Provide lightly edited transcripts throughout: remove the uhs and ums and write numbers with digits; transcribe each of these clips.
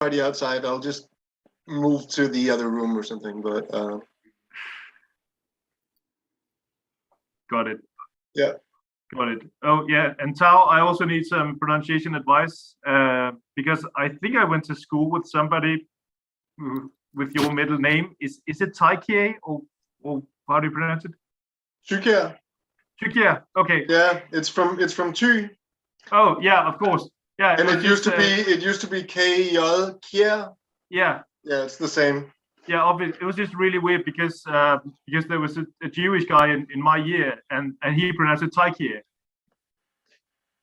party outside. I'll just move to the other room or something, but got it. Yeah. Got it. Oh, yeah. And Tao, I also need some pronunciation advice because I think I went to school with somebody with your middle name. Is it Taikie or how do you pronounce it? Thykier. Thykier. Okay. Yeah, it's from Thy. Oh, yeah, of course. Yeah. And it used to be K-J, Kier. Yeah. Yeah, it's the same. Yeah, obviously, it was just really weird because there was a Jewish guy in my year and he pronounced it Taikie.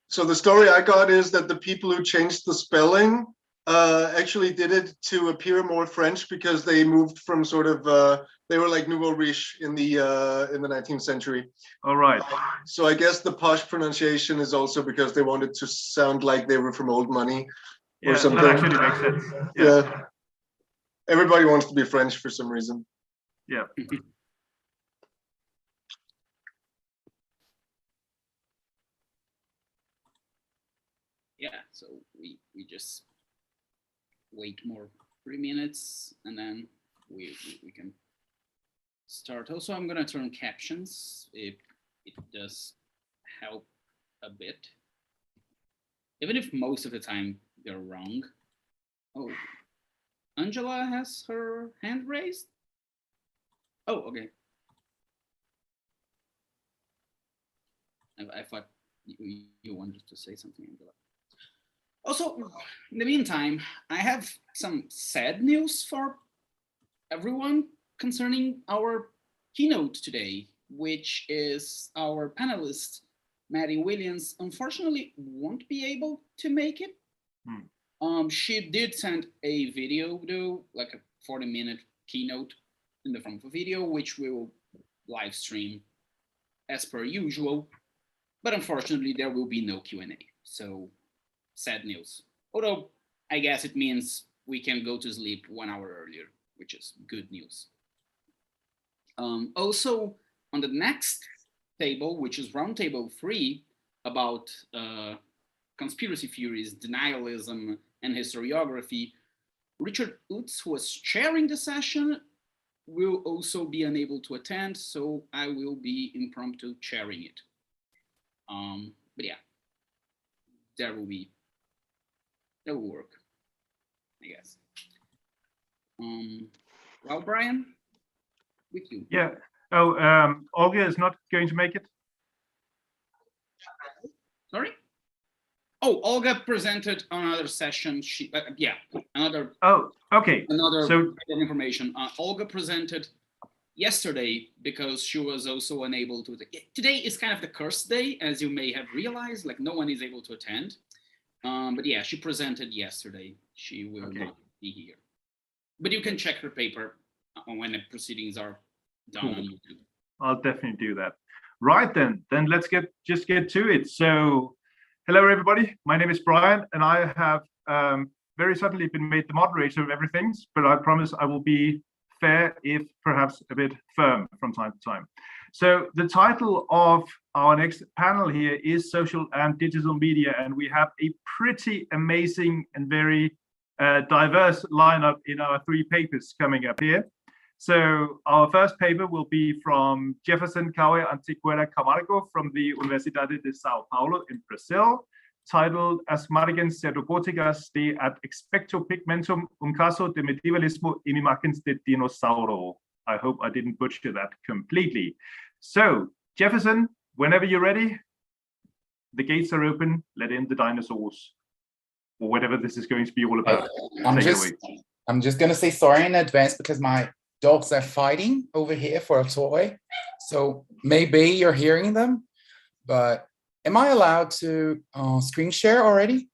So the story I got is that the people who changed the spelling actually did it to appear more French because they moved from sort of they were like nouveau riche in the 19th century. All right. So I guess the posh pronunciation is also because they wanted to sound like they were from old money or something. That actually makes sense. Yeah. Everybody wants to be French for some reason. Yeah. Yeah, so we just wait more 3 minutes and then we can start. Also, I'm gonna turn captions if it does help a bit, even if most of the time they're wrong. Oh, Angela has her hand raised. Oh, okay. I thought you wanted to say something, Angela. Also, in the meantime, I have some sad news for everyone concerning our keynote today, which is our panelist, Maddie Williams, unfortunately won't be able to make it. She did send a video though, like a 40-minute keynote in the form of a video, which we will live stream as per usual. But unfortunately, there will be no Q&A. So sad news. Although I guess it means we can go to sleep 1 hour earlier, which is good news. Also, on the next table, which is roundtable 3 about conspiracy theories, denialism, and historiography, Richard Utz, who was chairing the session, will also be unable to attend, so I will be impromptu chairing it. But yeah, that will work, I guess. Well, Brian, with you. Yeah. Oh, Olga is not going to make it. Sorry? Oh, Olga presented another session. Another. Oh, okay. Another bit of information. Olga presented yesterday because she was also unable to. Today is kind of the cursed day, as you may have realized. Like no one is able to attend. But yeah, she presented yesterday. She will not be here. But you can check her paper when the proceedings are done on YouTube. I'll definitely do that. Right then let's just get to it. So, hello everybody. My name is Brian, and I have very suddenly been made the moderator of everything. But I promise I will be fair, if perhaps a bit firm from time to time. So the title of our next panel here is Social and Digital Media, and we have a pretty amazing and very diverse lineup in our 3 papers coming up here. So our first paper will be from Jefferson Cauê Antequera Camargo from the Universidade de São Paulo in Brazil, titled As Margens Pseudogóticas de ad Expecto Pigmentum, caso de medievalismo in imagens de dinossauro. I hope I didn't butcher that completely. So, Jefferson, whenever you're ready, the gates are open, let in the dinosaurs, or whatever this is going to be all about. I'm just going to say sorry in advance because my dogs are fighting over here for a toy. So maybe you're hearing them, but am I allowed to screen share already?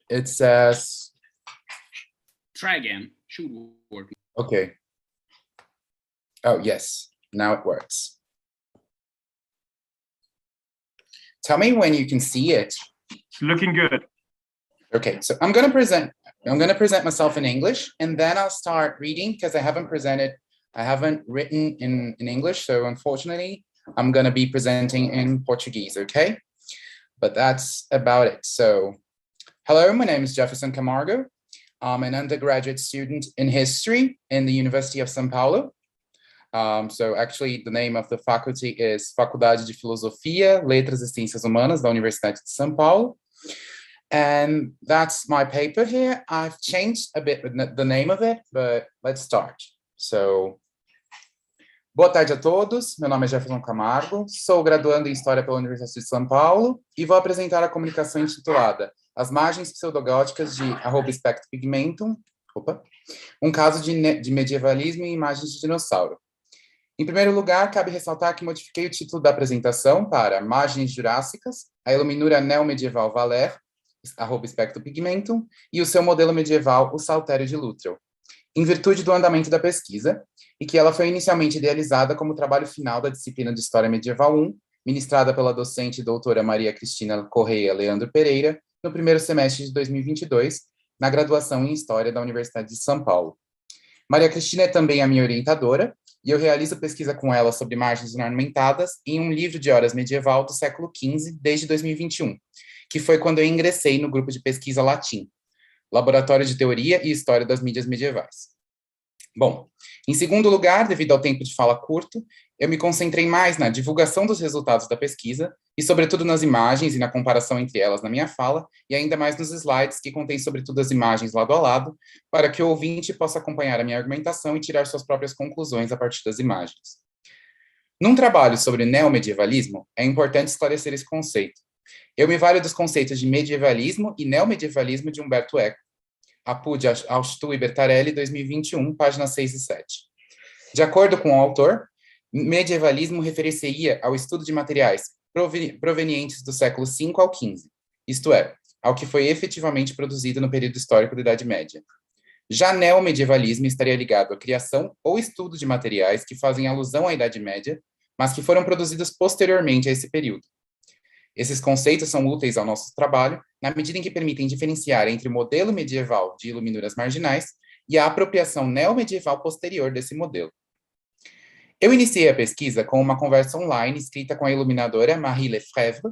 It says... Try again, should work. Okay. Oh, yes, now it works. Tell me when you can see it. It's looking good. Okay, so I'm gonna present myself in English, and then I'll start reading because I haven't written in English, so unfortunately, I'm gonna be presenting in Portuguese, okay? but that's about it. So, hello, my name is Jefferson Camargo. I'm an undergraduate student in history in the University of São Paulo. So actually the name of the faculty is Faculdade de Filosofia, Letras e Ciências Humanas da Universidade de São Paulo. And that's my paper here. I've changed a bit the name of it, but let's start. So, boa tarde a todos. Meu nome é Jefferson Camargo, sou graduando em História pela Universidade de São Paulo e vou apresentar a comunicação intitulada As Margens Pseudogóticas de @Spectrum Pigmentum, um caso de medievalismo e imagens de dinossauro. Em primeiro lugar, cabe ressaltar que modifiquei o título da apresentação para Margens Jurássicas, a iluminura neomedieval Valer, @Spectrum Pigmentum, e o seu modelo medieval, o Saltério de Luttrell, em virtude do andamento da pesquisa, e que ela foi inicialmente idealizada como trabalho final da disciplina de História Medieval 1, ministrada pela docente doutora Maria Cristina Correia Leandro Pereira, no primeiro semestre de 2022, na graduação em História da Universidade de São Paulo. Maria Cristina é também a minha orientadora, e eu realizo pesquisa com ela sobre margens ornamentadas em um livro de horas medieval do século XV, desde 2021, que foi quando eu ingressei no grupo de pesquisa Latim, Laboratório de Teoria e História das Mídias Medievais. Bom, em segundo lugar, devido ao tempo de fala curto, eu me concentrei mais na divulgação dos resultados da pesquisa e, sobretudo, nas imagens e na comparação entre elas na minha fala, e ainda mais nos slides, que contém, sobretudo, as imagens lado a lado, para que o ouvinte possa acompanhar a minha argumentação e tirar suas próprias conclusões a partir das imagens. Num trabalho sobre neomedievalismo, é importante esclarecer esse conceito. Eu me valho dos conceitos de medievalismo e neomedievalismo de Umberto Eco, Apud Austu e Bertarelli, 2021, páginas 6 e 7. De acordo com o autor, medievalismo referir-se-ia ao estudo de materiais provenientes do século V ao XV, isto é, ao que foi efetivamente produzido no período histórico da Idade Média. Já neomedievalismo estaria ligado à criação ou estudo de materiais que fazem alusão à Idade Média, mas que foram produzidos posteriormente a esse período. Esses conceitos são úteis ao nosso trabalho, na medida em que permitem diferenciar entre o modelo medieval de iluminuras marginais e a apropriação neomedieval posterior desse modelo. Eu iniciei a pesquisa com uma conversa online escrita com a iluminadora Marie Lefebvre,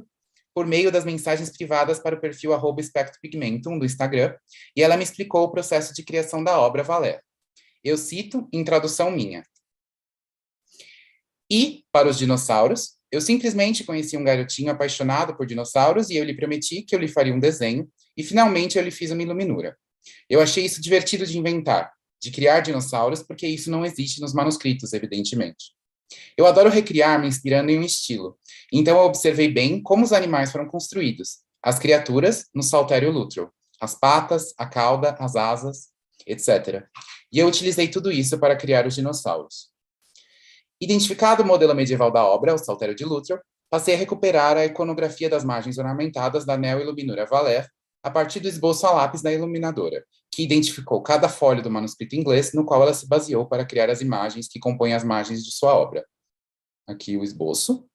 por meio das mensagens privadas para o perfil @SpectrumPigmentum do Instagram, e ela me explicou o processo de criação da obra Valer. Eu cito em tradução minha. E, para os dinossauros, eu simplesmente conheci um garotinho apaixonado por dinossauros e eu lhe prometi que eu lhe faria um desenho, e finalmente eu lhe fiz uma iluminura. Eu achei isso divertido de inventar, de criar dinossauros, porque isso não existe nos manuscritos, evidentemente. Eu adoro recriar me inspirando em um estilo, então eu observei bem como os animais foram construídos, as criaturas no Saltério Luttrell, as patas, a cauda, as asas, etc. E eu utilizei tudo isso para criar os dinossauros. Identificado o modelo medieval da obra, o Saltério de Luttrell, passei a recuperar a iconografia das margens ornamentadas da neo-iluminura Valer, a partir do esboço a lápis da iluminadora, que identificou cada folha do manuscrito inglês no qual ela se baseou para criar as imagens que compõem as margens de sua obra. Aqui o esboço.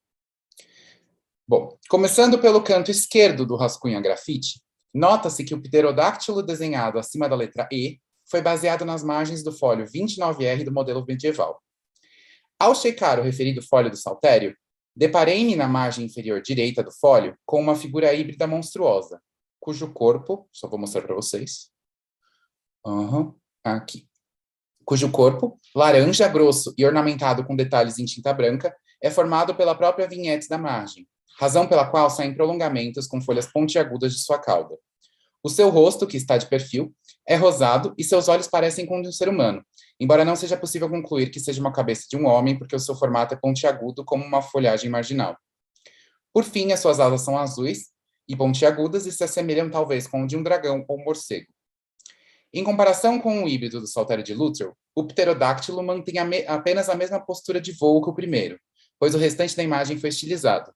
Bom, começando pelo canto esquerdo do rascunho a grafite, nota-se que o pterodáctilo desenhado acima da letra E foi baseado nas margens do fólio 29R do modelo medieval. Ao checar o referido fólio do saltério, deparei-me na margem inferior direita do fólio com uma figura híbrida monstruosa, cujo corpo, só vou mostrar para vocês, aqui, cujo corpo, laranja grosso e ornamentado com detalhes em tinta branca, é formado pela própria vinhete da margem, razão pela qual saem prolongamentos com folhas pontiagudas de sua cauda. O seu rosto, que está de perfil, é rosado e seus olhos parecem com o de um ser humano, embora não seja possível concluir que seja uma cabeça de um homem, porque o seu formato é pontiagudo como uma folhagem marginal. Por fim, as suas asas são azuis e pontiagudas e se assemelham talvez com o de um dragão ou um morcego. Em comparação com o híbrido do Saltério de Luttrell, o pterodáctilo mantém apenas a mesma postura de voo que o primeiro, pois o restante da imagem foi estilizado.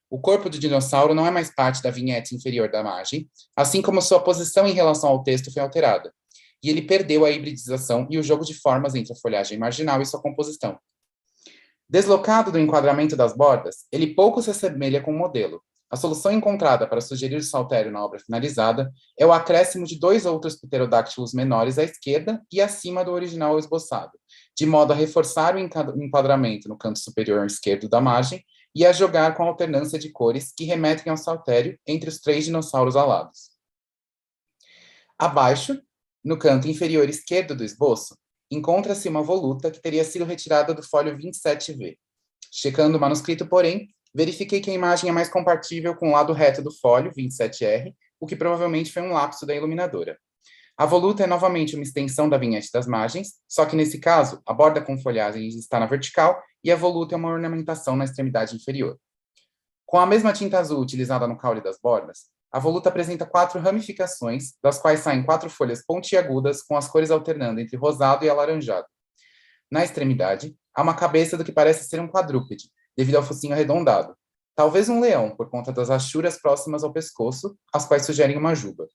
O corpo do dinossauro não é mais parte da vinhete inferior da margem, assim como sua posição em relação ao texto foi alterada, e ele perdeu a hibridização e o jogo de formas entre a folhagem marginal e sua composição. Deslocado do enquadramento das bordas, ele pouco se assemelha com o modelo. A solução encontrada para sugerir o saltério na obra finalizada é o acréscimo de 2 outros pterodáctilos menores à esquerda e acima do original esboçado, de modo a reforçar o enquadramento no canto superior esquerdo da margem e a jogar com a alternância de cores que remetem ao saltério entre os 3 dinossauros alados. Abaixo, no canto inferior esquerdo do esboço, encontra-se uma voluta que teria sido retirada do folho 27V. Checando o manuscrito, porém, verifiquei que a imagem é mais compatível com o lado reto do folho, 27R, o que provavelmente foi um lapso da iluminadora. A voluta é novamente uma extensão da vinhete das margens, só que nesse caso, a borda com folhagens está na vertical e a voluta é uma ornamentação na extremidade inferior. Com a mesma tinta azul utilizada no caule das bordas, a voluta apresenta 4 ramificações, das quais saem 4 folhas pontiagudas com as cores alternando entre rosado e alaranjado. Na extremidade, há uma cabeça do que parece ser um quadrúpede, devido ao focinho arredondado. Talvez um leão, por conta das achuras próximas ao pescoço, as quais sugerem uma juba.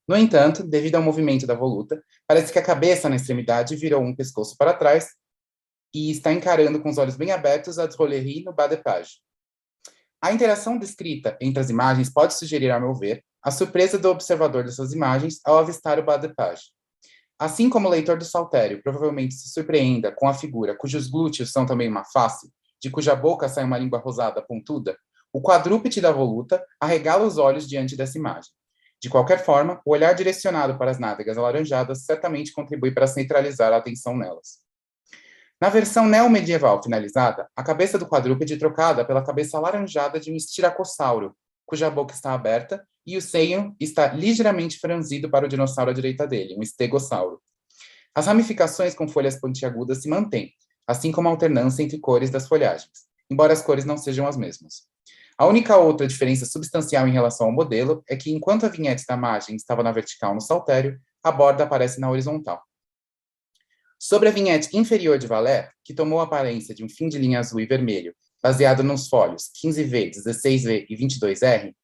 No entanto, devido ao movimento da voluta, parece que a cabeça na extremidade virou um pescoço para trás e está encarando com os olhos bem abertos a drôlerie no bas de page. A interação descrita entre as imagens pode sugerir, a meu ver, a surpresa do observador dessas imagens ao avistar o bas de page. Assim como o leitor do saltério provavelmente se surpreenda com a figura cujos glúteos são também uma face, de cuja boca sai uma língua rosada pontuda, o quadrúpede da voluta arregala os olhos diante dessa imagem. De qualquer forma, o olhar direcionado para as nádegas alaranjadas certamente contribui para centralizar a atenção nelas. Na versão neomedieval finalizada, a cabeça do quadrúpede é trocada pela cabeça alaranjada de um estiracossauro, cuja boca está aberta e o seio está ligeiramente franzido para o dinossauro à direita dele, um estegossauro. As ramificações com folhas pontiagudas se mantêm, assim como a alternância entre cores das folhagens, embora as cores não sejam as mesmas. A única outra diferença substancial em relação ao modelo é que, enquanto a vinhete da margem estava na vertical no saltério, a borda aparece na horizontal. Sobre a vinhete inferior de Valère, que tomou a aparência de um fim de linha azul e vermelho, baseado nos folhos 15V, 16V e 22R,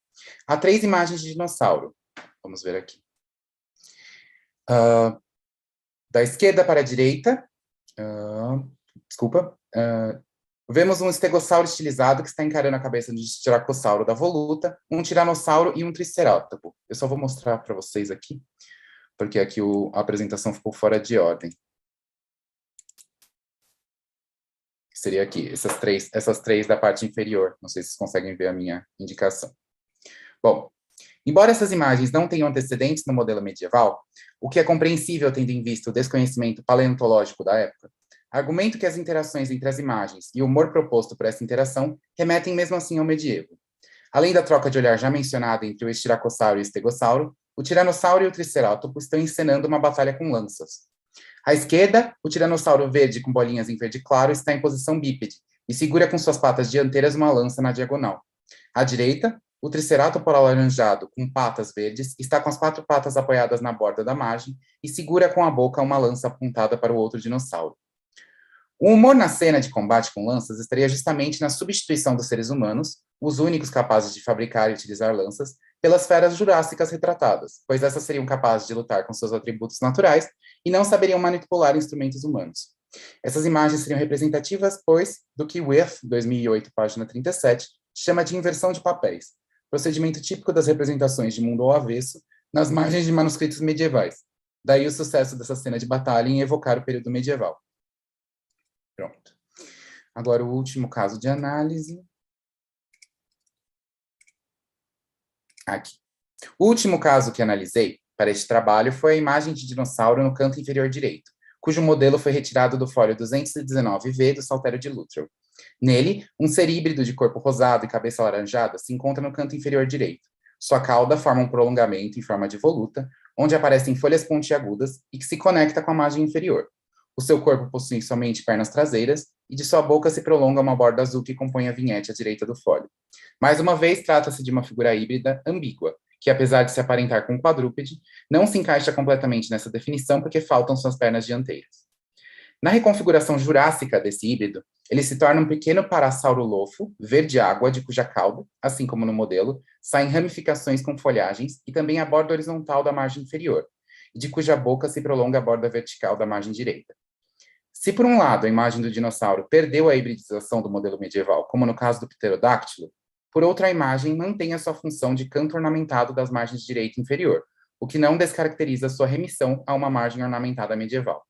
há 3 imagens de dinossauro. Vamos ver aqui. Da esquerda para a direita, vemos um estegossauro estilizado que está encarando a cabeça de estiracossauro da voluta, um tiranossauro e um tricerátopo. Eu só vou mostrar para vocês aqui, porque aqui a apresentação ficou fora de ordem. Seria aqui, essas três da parte inferior. Não sei se vocês conseguem ver a minha indicação. Bom, embora essas imagens não tenham antecedentes no modelo medieval, o que é compreensível tendo em vista o desconhecimento paleontológico da época, argumento que as interações entre as imagens e o humor proposto por essa interação remetem mesmo assim ao medievo. Além da troca de olhar já mencionada entre o estiracossauro e o estegossauro, o tiranossauro e o tricerátopo estão encenando uma batalha com lanças. À esquerda, o tiranossauro verde com bolinhas em verde claro está em posição bípede e segura com suas patas dianteiras uma lança na diagonal. À direita, o tricerátopo alaranjado com patas verdes está com as 4 patas apoiadas na borda da margem e segura com a boca uma lança apontada para o outro dinossauro. O humor na cena de combate com lanças estaria justamente na substituição dos seres humanos, os únicos capazes de fabricar e utilizar lanças, pelas feras jurássicas retratadas, pois essas seriam capazes de lutar com seus atributos naturais e não saberiam manipular instrumentos humanos. Essas imagens seriam representativas, pois, do que Wirth, 2008, página 37, chama de inversão de papéis, procedimento típico das representações de mundo ao avesso nas margens de manuscritos medievais. Daí o sucesso dessa cena de batalha em evocar o período medieval. Pronto. Agora o último caso de análise. Aqui. O último caso que analisei para este trabalho foi a imagem de dinossauro no canto inferior direito, cujo modelo foi retirado do fólio 219V do saltério de Luttrell. Nele, um ser híbrido de corpo rosado e cabeça alaranjada se encontra no canto inferior direito. Sua cauda forma um prolongamento em forma de voluta, onde aparecem folhas pontiagudas e que se conecta com a margem inferior. O seu corpo possui somente pernas traseiras e de sua boca se prolonga uma borda azul que compõe a vinhete à direita do fólio. Mais uma vez, trata-se de uma figura híbrida ambígua, que apesar de se aparentar com um quadrúpede, não se encaixa completamente nessa definição porque faltam suas pernas dianteiras. Na reconfiguração jurássica desse híbrido, ele se torna um pequeno parasaurolofo, verde-água, de cuja cauda, assim como no modelo, saem ramificações com folhagens e também a borda horizontal da margem inferior, e de cuja boca se prolonga a borda vertical da margem direita. Se, por um lado, a imagem do dinossauro perdeu a hibridização do modelo medieval, como no caso do pterodáctilo, por outra, a imagem mantém a sua função de canto ornamentado das margens direita e inferior, o que não descaracteriza sua remissão a uma margem ornamentada medieval.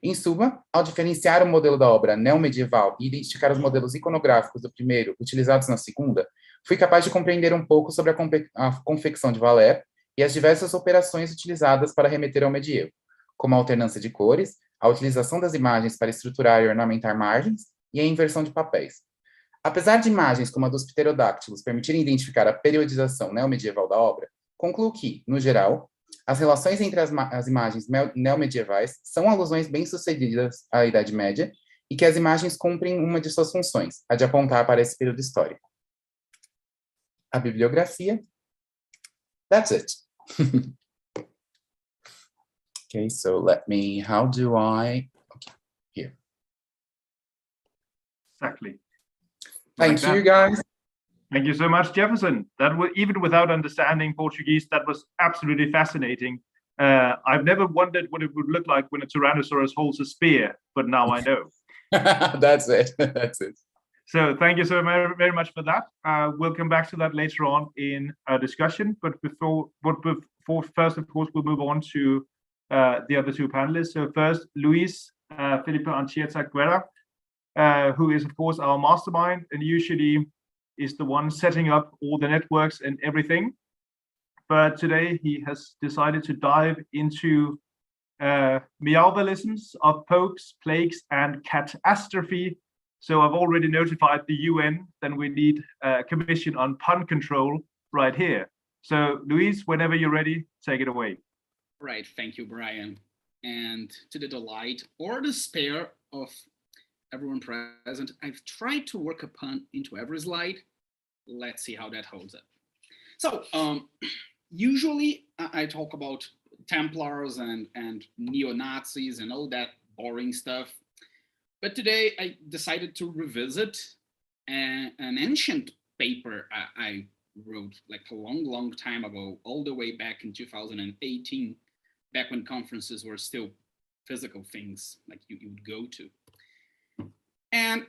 Em suma, ao diferenciar o modelo da obra neomedieval e identificar os modelos iconográficos do primeiro utilizados na segunda, fui capaz de compreender um pouco sobre a confecção de Valère e as diversas operações utilizadas para remeter ao medievo, como a alternância de cores, a utilização das imagens para estruturar e ornamentar margens e a inversão de papéis. Apesar de imagens como a dos pterodáctilos permitirem identificar a periodização neomedieval da obra, concluo que, no geral, as relações entre as imagens neomedievais são alusões bem-sucedidas à Idade Média e que as imagens cumprem uma de suas funções, a de apontar para esse período histórico. A bibliografia. That's it. Okay, so how do I, okay, here. Exactly. Thank Like you, that. guys. Thank you so much, Jefferson. That was, even without understanding Portuguese, that was absolutely fascinating. I've never wondered what it would look like when a Tyrannosaurus holds a spear, but now I know. That's it. That's it. So thank you so very much for that. We'll come back to that later on in a discussion. But first, of course, we'll move on to the other two panelists. So first, Luis Felipe Anchieta Guerra, who is, of course, our mastermind and usually is the one setting up all the networks and everything. But today he has decided to dive into meowvalisms of popes, plagues, and catastrophe. So I've already notified the UN, then we need a commission on pun control right here. So Luis, whenever you're ready, take it away. Right, thank you, Brian. And to the delight or despair of everyone present, I've tried to work a pun into every slide. Let's see how that holds up. So usually I talk about Templars and neo-Nazis and all that boring stuff. But today I decided to revisit an ancient paper I wrote like a long time ago, all the way back in 2018, back when conferences were still physical things like you would go to. And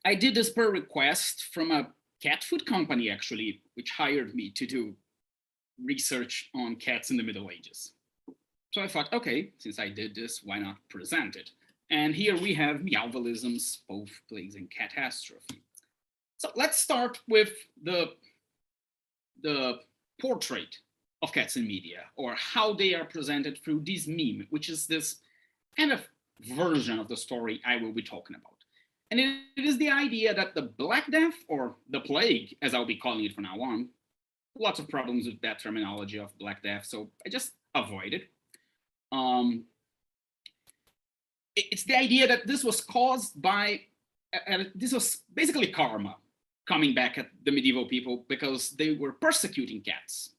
I did this per request from a cat food company, actually, which hired me to do research on cats in the Middle Ages. So I thought, okay, since I did this, why not present it? And here we have meowvalisms, both plagues and catastrophe. So let's start with the portrait of cats in media, or how they are presented through this meme, which is this kind of version of the story I will be talking about. And it is the idea that the Black Death, or the plague, as I'll be calling it from now on, lots of problems with that terminology of Black Death, so I just avoid it. It's the idea that this was caused by, this was basically karma coming back at the medieval people because they were persecuting cats.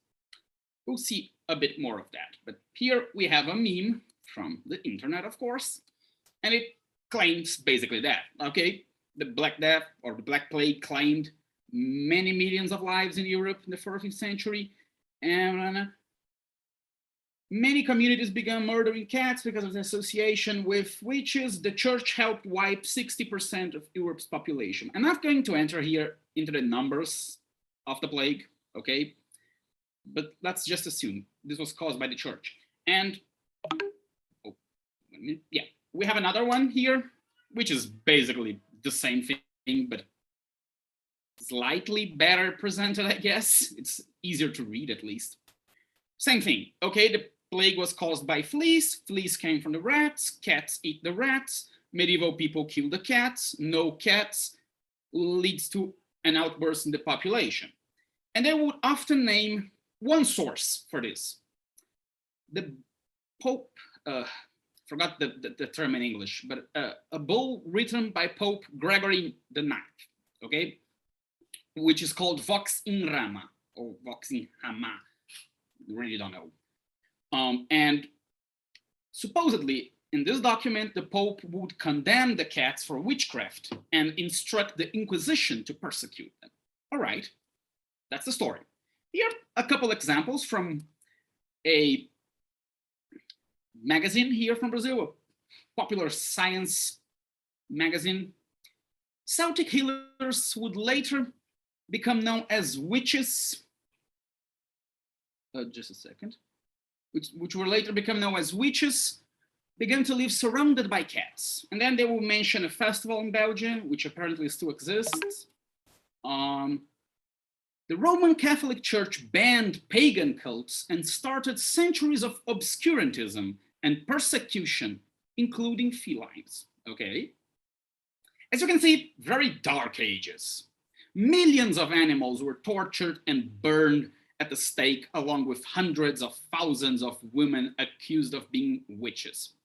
We'll see a bit more of that. But here we have a meme from the internet, of course, and it claims basically that, okay? The Black Death or the Black Plague claimed many millions of lives in Europe in the 14th century, and many communities began murdering cats because of the association with witches. The church helped wipe 60% of Europe's population. I'm not going to enter here into the numbers of the plague, okay? But let's just assume this was caused by the church. And, oh, yeah, we have another one here, which is basically the same thing, but slightly better presented, I guess. It's easier to read, at least. Same thing, okay? The plague was caused by fleas. Fleas came from the rats. Cats eat the rats. Medieval people kill the cats. No cats leads to an outburst in the population. And they would often name one source for this. The Pope, forgot the term in English, but a bull written by Pope Gregory IX, okay? Which is called Vox in Rama, or Vox in Hama, really don't know. And supposedly, in this document, the Pope would condemn the cats for witchcraft and instruct the Inquisition to persecute them. All right, that's the story. Here are a couple examples from a magazine here from Brazil, a popular science magazine. Celtic healers would later become known as witches. Just a second. Which will later become known as witches began to live surrounded by cats. And then they will mention a festival in Belgium, which apparently still exists. The Roman Catholic Church banned pagan cults and started centuries of obscurantism and persecution, including felines, okay? As you can see, very dark ages. Millions of animals were tortured and burned at the stake, along with hundreds of thousands of women accused of being witches.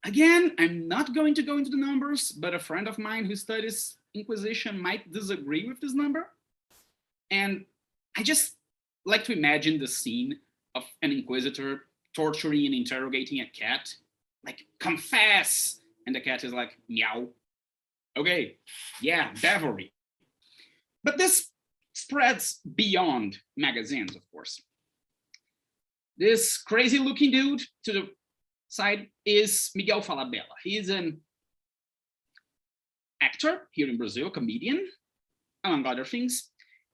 Again, I'm not going to go into the numbers, but a friend of mine who studies Inquisition might disagree with this number. And I just like to imagine the scene of an inquisitor torturing and interrogating a cat, like, confess. And the cat is like, meow. Okay, yeah, Bavary. But this spreads beyond magazines, of course. This crazy looking dude to the side is Miguel Falabella. He's an actor here in Brazil, comedian, among other things.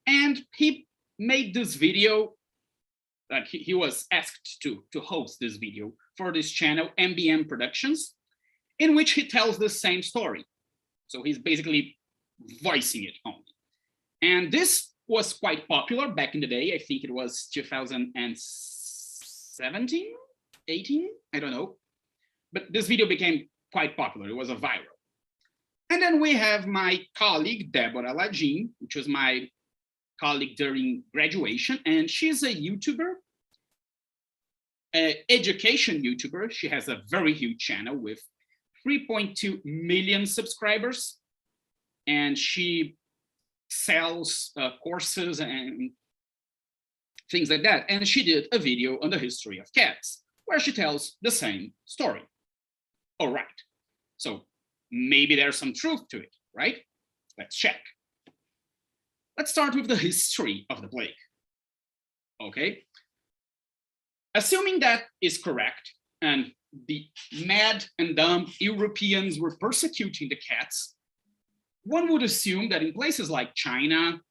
And he made this video, like he was asked to host this video for this channel, MBM Productions, in which he tells the same story. So he's basically voicing it only. And this was quite popular back in the day. I think it was 2017, 18, I don't know. But this video became quite popular. It was a viral. And then we have my colleague, Deborah Lagin, which was my colleague during graduation, and she's a YouTuber, an education YouTuber. She has a very huge channel with 3.2 million subscribers, and she sells courses and things like that. And she did a video on the history of cats, where she tells the same story. All right, so maybe there's some truth to it, right? Let's check. Let's start with the history of the plague, okay? Assuming that is correct, and the mad and dumb Europeans were persecuting the cats, one would assume that in places like China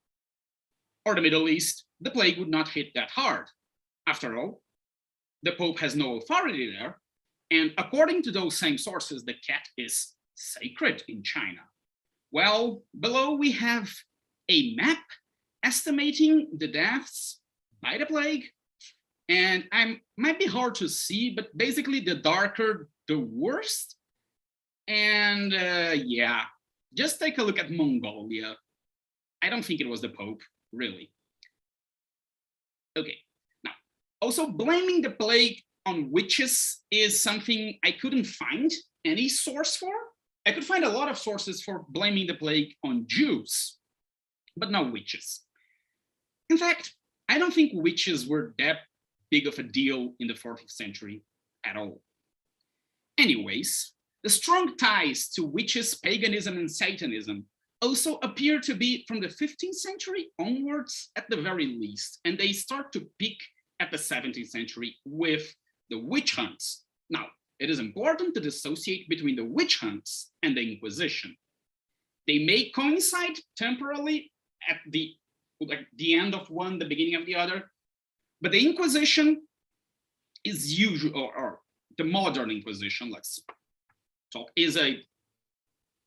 or the Middle East, the plague would not hit that hard. After all, the Pope has no authority there, and according to those same sources, the cat is sacred in China. Well, below we have a map estimating the deaths by the plague, and might be hard to see, but basically the darker, the worse. And yeah, just take a look at Mongolia. I don't think it was the Pope, really. Okay, now, also blaming the plague on witches is something I couldn't find any source for. I could find a lot of sources for blaming the plague on Jews, but not witches. In fact, I don't think witches were that big of a deal in the 14th century at all. Anyways, the strong ties to witches, paganism, and Satanism also appear to be from the 15th century onwards at the very least, and they start to peak at the 17th century with the witch hunts. Now, it is important to dissociate between the witch hunts and the Inquisition. They may coincide temporally at the end of one, the beginning of the other, but the Inquisition is usually, or the modern Inquisition, let's talk, is a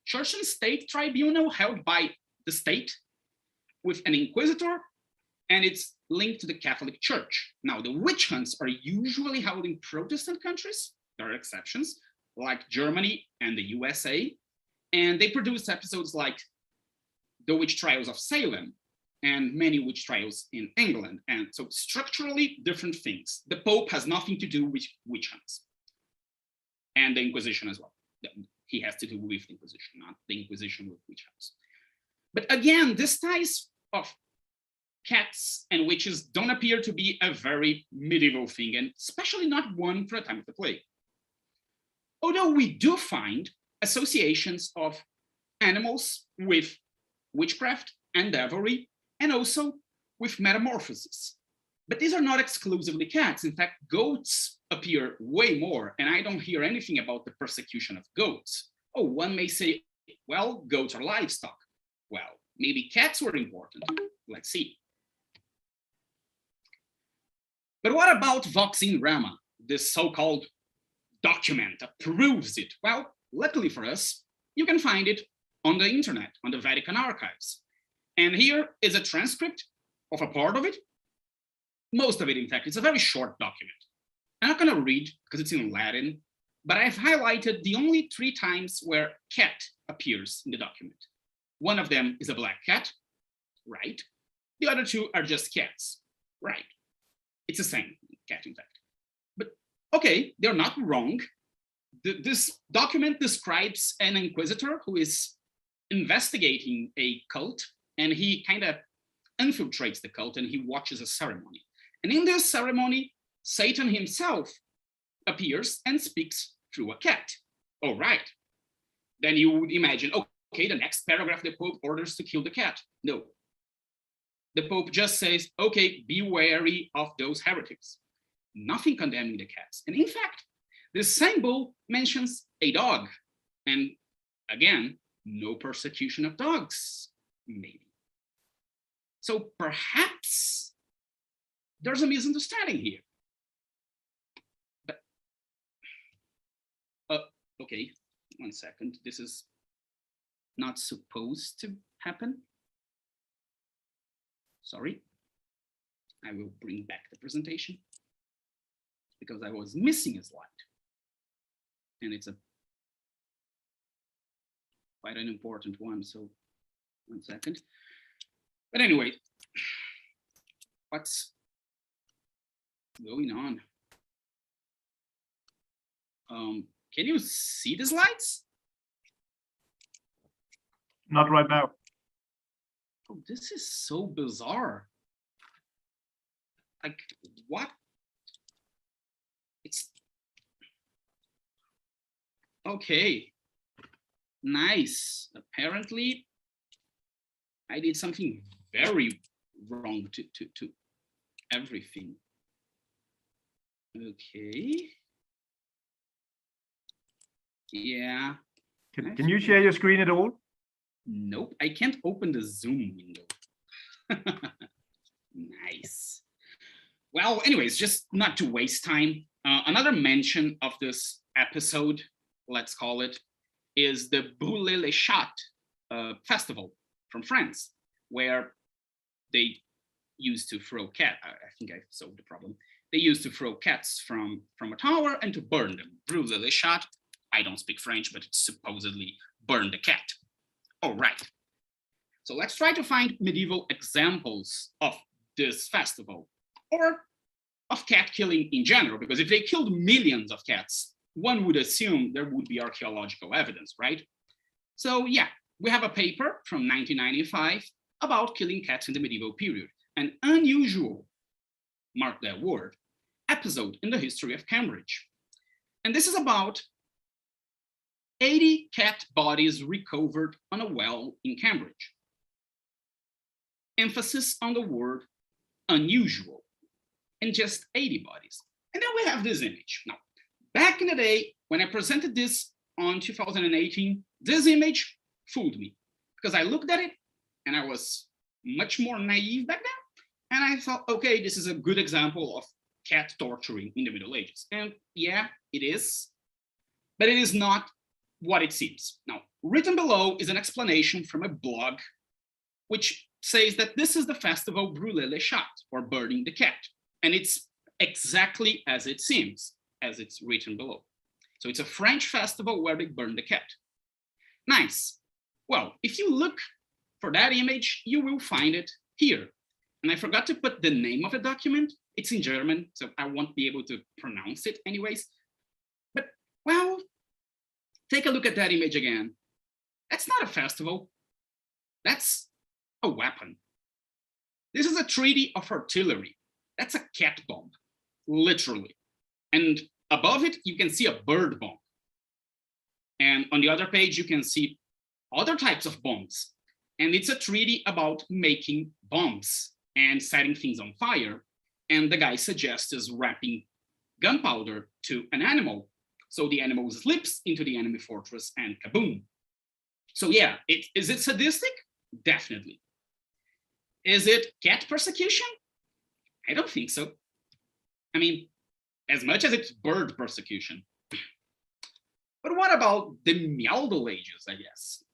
church and state tribunal held by the state with an inquisitor, and it's linked to the Catholic Church. Now, the witch hunts are usually held in Protestant countries. There are exceptions, like Germany and the USA, and they produce episodes like the witch trials of Salem and many witch trials in England. And so structurally different things. The Pope has nothing to do with witch hunts, and the Inquisition as well. He has to do with the Inquisition, not the Inquisition with witch hunts. But again, this ties of cats and witches don't appear to be a very medieval thing, and especially not one for the time of the plague. Although we do find associations of animals with witchcraft and devilry, and also with metamorphosis. But these are not exclusively cats. In fact, goats appear way more, and I don't hear anything about the persecution of goats. Oh, one may say, well, goats are livestock. Well, maybe cats were important. Let's see. But what about Vox in Rama, this so-called document that proves it? Well, luckily for us, you can find it on the internet, on the Vatican archives. And here is a transcript of a part of it. Most of it, in fact, it's a very short document. I'm not gonna read because it's in Latin, but I've highlighted the only 3 times where cat appears in the document. One of them is a black cat, right? The other 2 are just cats, right? It's the same cat, in fact. But okay, they're not wrong. This document describes an inquisitor who is investigating a cult, and he kind of infiltrates the cult and he watches a ceremony. And in this ceremony, Satan himself appears and speaks through a cat. All right. Then you would imagine, okay, the next paragraph, the Pope orders to kill the cat. No. The Pope just says, okay, be wary of those heretics. Nothing condemning the cats. And in fact, this same bull mentions a dog. And again, no persecution of dogs, maybe. So perhaps there's a misunderstanding here. But, okay, 1 second. This is not supposed to happen. Sorry. I will bring back the presentation because I was missing a slide. And it's quite an important one, so 1 second. But anyway, what's going on? Can you see the slides? Not right now. Oh, this is so bizarre. Like, what? It's okay. Nice. Apparently, I did something very wrong to everything. Okay. Yeah. Can you share your screen at all? Nope, I can't open the Zoom window. Nice. Well, anyways, just not to waste time, another mention of this episode, let's call it, is the Brûlé les Chats festival from France, where they used to throw cats. I think I solved the problem. They used to throw cats from a tower and to burn them. Brûlé les Chats. I don't speak French, but it's supposedly burn the cat. All right. So let's try to find medieval examples of this festival or of cat killing in general, because if they killed millions of cats, one would assume there would be archaeological evidence, right? So yeah, we have a paper from 1995 about killing cats in the medieval period, an unusual, mark that word, episode in the history of Cambridge. And this is about 80 cat bodies recovered on a well in Cambridge. Emphasis on the word unusual, and just 80 bodies. And then we have this image. Now, back in the day, when I presented this on 2018, this image fooled me because I looked at it and I was much more naive back then. And I thought, okay, this is a good example of cat torturing in the Middle Ages. And yeah, it is, but it is not what it seems. Now, written below is an explanation from a blog which says that this is the festival Brûlé les Chats, or burning the cat. And it's exactly as it seems, as it's written below. So it's a French festival where they burn the cat. Nice. Well, if you look for that image, you will find it here. And I forgot to put the name of the document. It's in German, so I won't be able to pronounce it anyways. But, well, take a look at that image again. That's not a festival. That's a weapon. This is a treaty of artillery. That's a cat bomb, literally. And above it, you can see a bird bomb. And on the other page, you can see other types of bombs. And it's a treaty about making bombs and setting things on fire. And the guy suggests is wrapping gunpowder to an animal, so the animal slips into the enemy fortress and kaboom. So yeah, is it sadistic? Definitely. Is it cat persecution? I don't think so. I mean, as much as it's bird persecution. But what about the Middle Ages, I guess?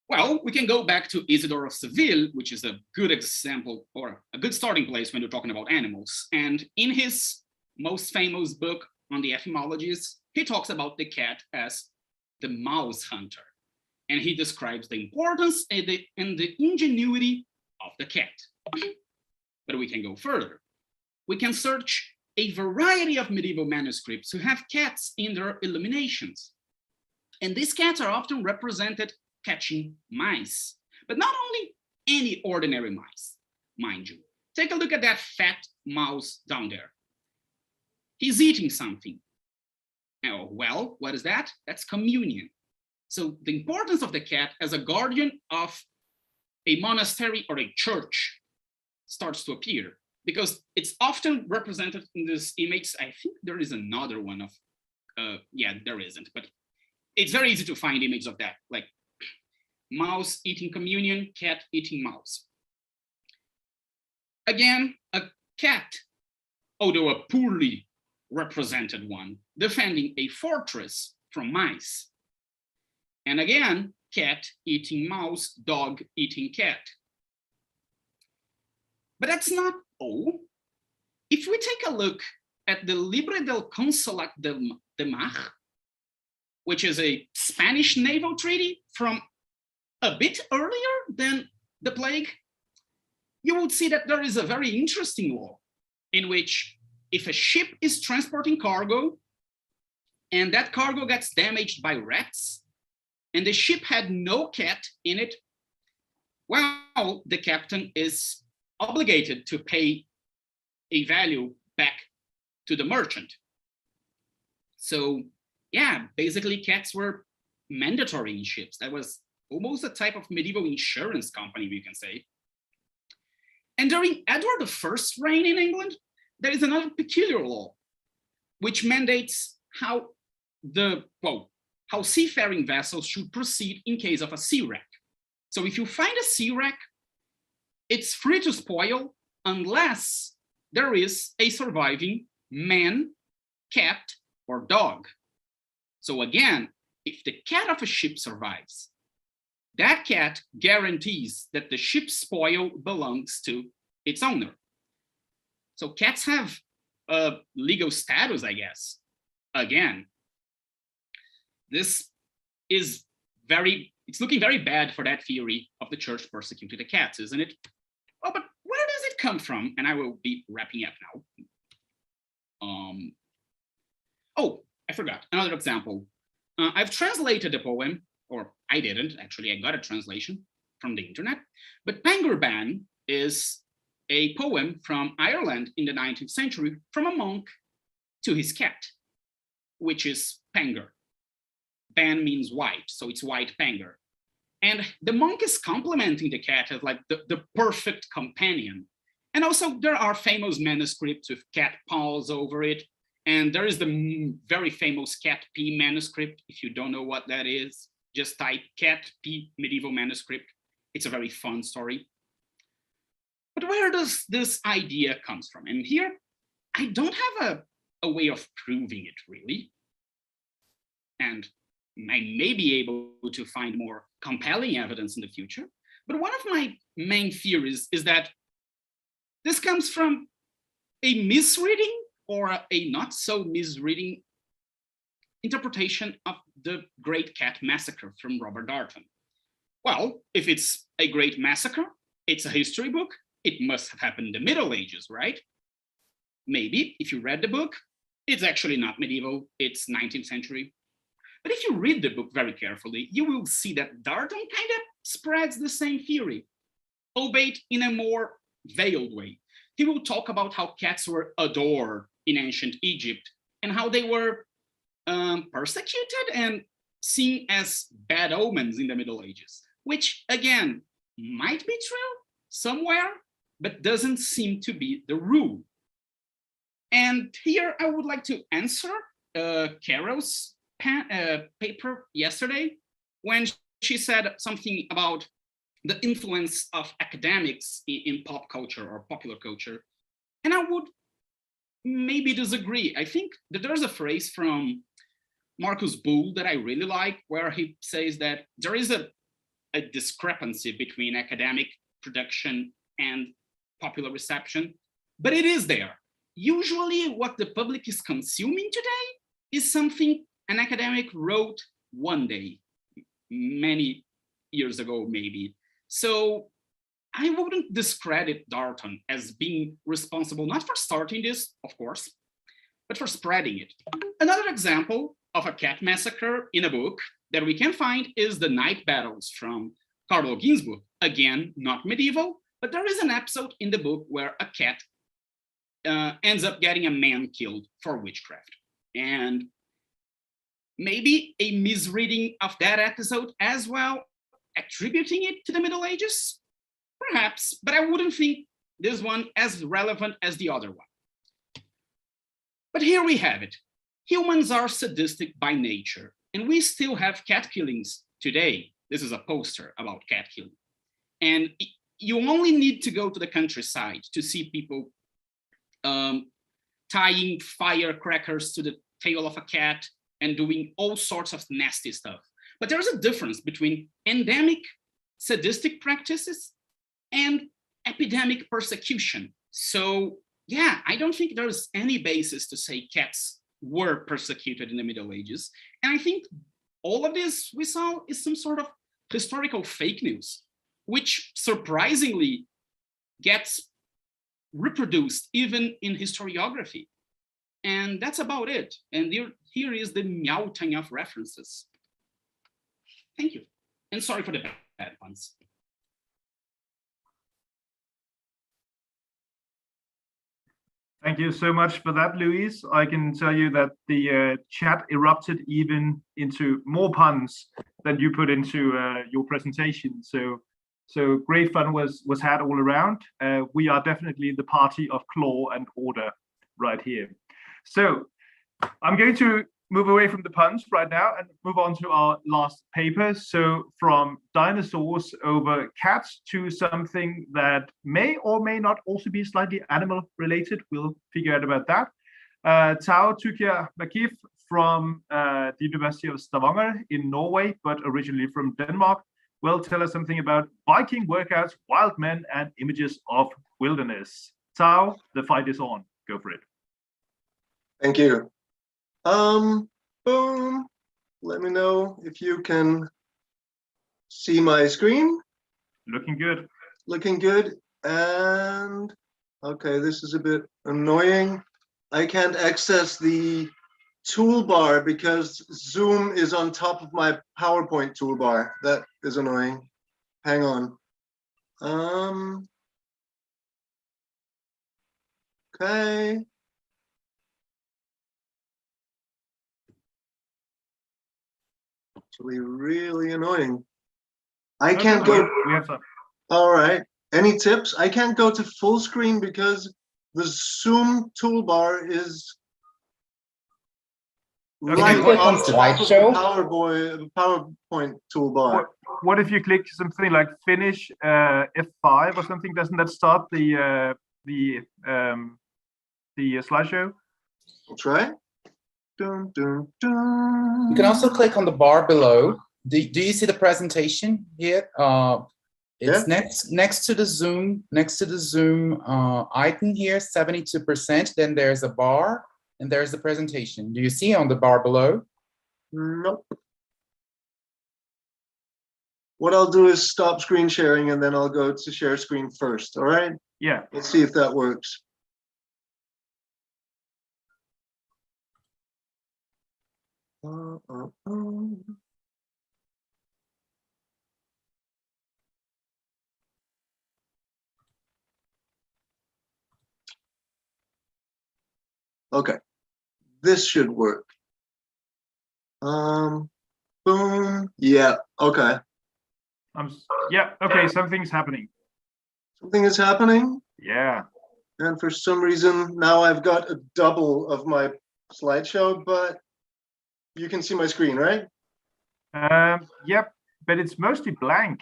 Well, we can go back to Isidore of Seville, which is a good example or a good starting place when you're talking about animals. And in his most famous book on the etymologies, he talks about the cat as the mouse hunter. And he describes the importance and the ingenuity of the cat. But we can go further. We can search a variety of medieval manuscripts who have cats in their illuminations. And these cats are often represented catching mice, but not only any ordinary mice, mind you. Take a look at that fat mouse down there. He's eating something. Oh, well, what is that? That's communion. So the importance of the cat as a guardian of a monastery or a church starts to appear, because it's often represented in this image. I think there is another one of, yeah, there isn't, but it's very easy to find images of that, like mouse eating communion, cat eating mouse. Again, a cat, although a poorly represented one, defending a fortress from mice. And again, cat eating mouse, dog eating cat. But that's not all. If we take a look at the Libre del Consolat de Mar, which is a Spanish naval treaty from a bit earlier than the plague, you would see that there is a very interesting law in which if a ship is transporting cargo and that cargo gets damaged by rats and the ship had no cat in it, well, the captain is obligated to pay a value back to the merchant. So yeah, basically cats were mandatory in ships. That was almost a type of medieval insurance company, we can say. And during Edward I's reign in England, there is another peculiar law, which mandates how how seafaring vessels should proceed in case of a sea wreck. So if you find a sea wreck, it's free to spoil unless there is a surviving man, cat, or dog. So again, if the cat of a ship survives, that cat guarantees that the ship's spoil belongs to its owner. So cats have a legal status, I guess. Again, this is it's looking very bad for that theory of the church persecuting the cats, isn't it? Oh, but where does it come from? And I will be wrapping up now. Oh, I forgot, another example. I've translated the poem, or I didn't, actually, I got a translation from the internet, but Penguerban is a poem from Ireland in the 19th century from a monk to his cat, which is Penger. Ban means white, so it's white Penger. And the monk is complimenting the cat as like the perfect companion. And also there are famous manuscripts with cat paws over it. And there is the very famous Cat P manuscript. If you don't know what that is, just type Cat P medieval manuscript. It's a very fun story. But where does this idea comes from? And here, I don't have a way of proving it really. And I may be able to find more compelling evidence in the future. But one of my main theories is that this comes from a misreading or a not so misreading interpretation of the Great Cat Massacre from Robert Darnton. Well, if it's a great massacre, it's a history book, it must have happened in the Middle Ages, right? Maybe if you read the book, it's actually not medieval, it's 19th century. But if you read the book very carefully, you will see that Darnton kind of spreads the same theory, albeit in a more veiled way. He will talk about how cats were adored in ancient Egypt and how they were persecuted and seen as bad omens in the Middle Ages, which again, might be true somewhere, but doesn't seem to be the rule. And here I would like to answer Carol's paper yesterday when she said something about the influence of academics in pop culture or popular culture. And I would maybe disagree. I think that there's a phrase from Marcus Bull that I really like, where he says that there is a discrepancy between academic production and popular reception, but it is there. Usually what the public is consuming today is something an academic wrote one day, many years ago, maybe. So I wouldn't discredit Darton as being responsible, not for starting this, of course, but for spreading it. Another example of a cat massacre in a book that we can find is The Night Battles from Carlo Ginzburg. Again, not medieval, but there is an episode in the book where a cat ends up getting a man killed for witchcraft. And maybe a misreading of that episode as well, attributing it to the Middle Ages, perhaps, but I wouldn't think this one as relevant as the other one. But here we have it. Humans are sadistic by nature, and we still have cat killings today. This is a poster about cat killing. And you only need to go to the countryside to see people tying firecrackers to the tail of a cat and doing all sorts of nasty stuff. But there's a difference between endemic sadistic practices and epidemic persecution. So yeah, I don't think there's any basis to say cats were persecuted in the Middle Ages. And I think all of this we saw is some sort of historical fake news, which surprisingly gets reproduced even in historiography. And that's about it. And here is the meowing of references. Thank you. And sorry for the bad ones. Thank you so much for that, Luis. I can tell you that the chat erupted even into more puns than you put into your presentation. So great fun was had all around. We are definitely the party of claw and order right here. So I'm going to move away from the puns right now and move on to our last paper. So from dinosaurs over cats to something that may or may not also be slightly animal related. We'll figure out about that. Tao Tukia Makif from the University of Stavanger in Norway, but originally from Denmark, will tell us something about Viking workouts, wild men, and images of wilderness. Tao, the fight is on. Go for it. Thank you. Boom. Let me know if you can see my screen. Looking good. Looking good. And okay, this is a bit annoying. I can't access the toolbar because Zoom is on top of my PowerPoint toolbar. That is annoying. Hang on. Okay. Actually, really annoying. I can't go. We have some. All right. Any tips? I can't go to full screen because the Zoom toolbar is Okay. right Click on on top of the slideshow. PowerPoint toolbar. What if you click something like finish F5 or something? Doesn't that start the slideshow? I'll try. Dun, dun, dun. You can also click on the bar below. Do you see the presentation here? It's next to the Zoom icon here, 72%. Then there's a bar and there's the presentation. Do you see on the bar below? Nope. What I'll do is stop screen sharing and then I'll go to share screen first. All right. Yeah. Let's see if that works. Okay, this should work. Boom. Yeah. Okay. Yeah. Okay. Something's happening. Something is happening. Yeah. And for some reason now I've got a double of my slideshow, but you can see my screen, right? Yep. But it's mostly blank.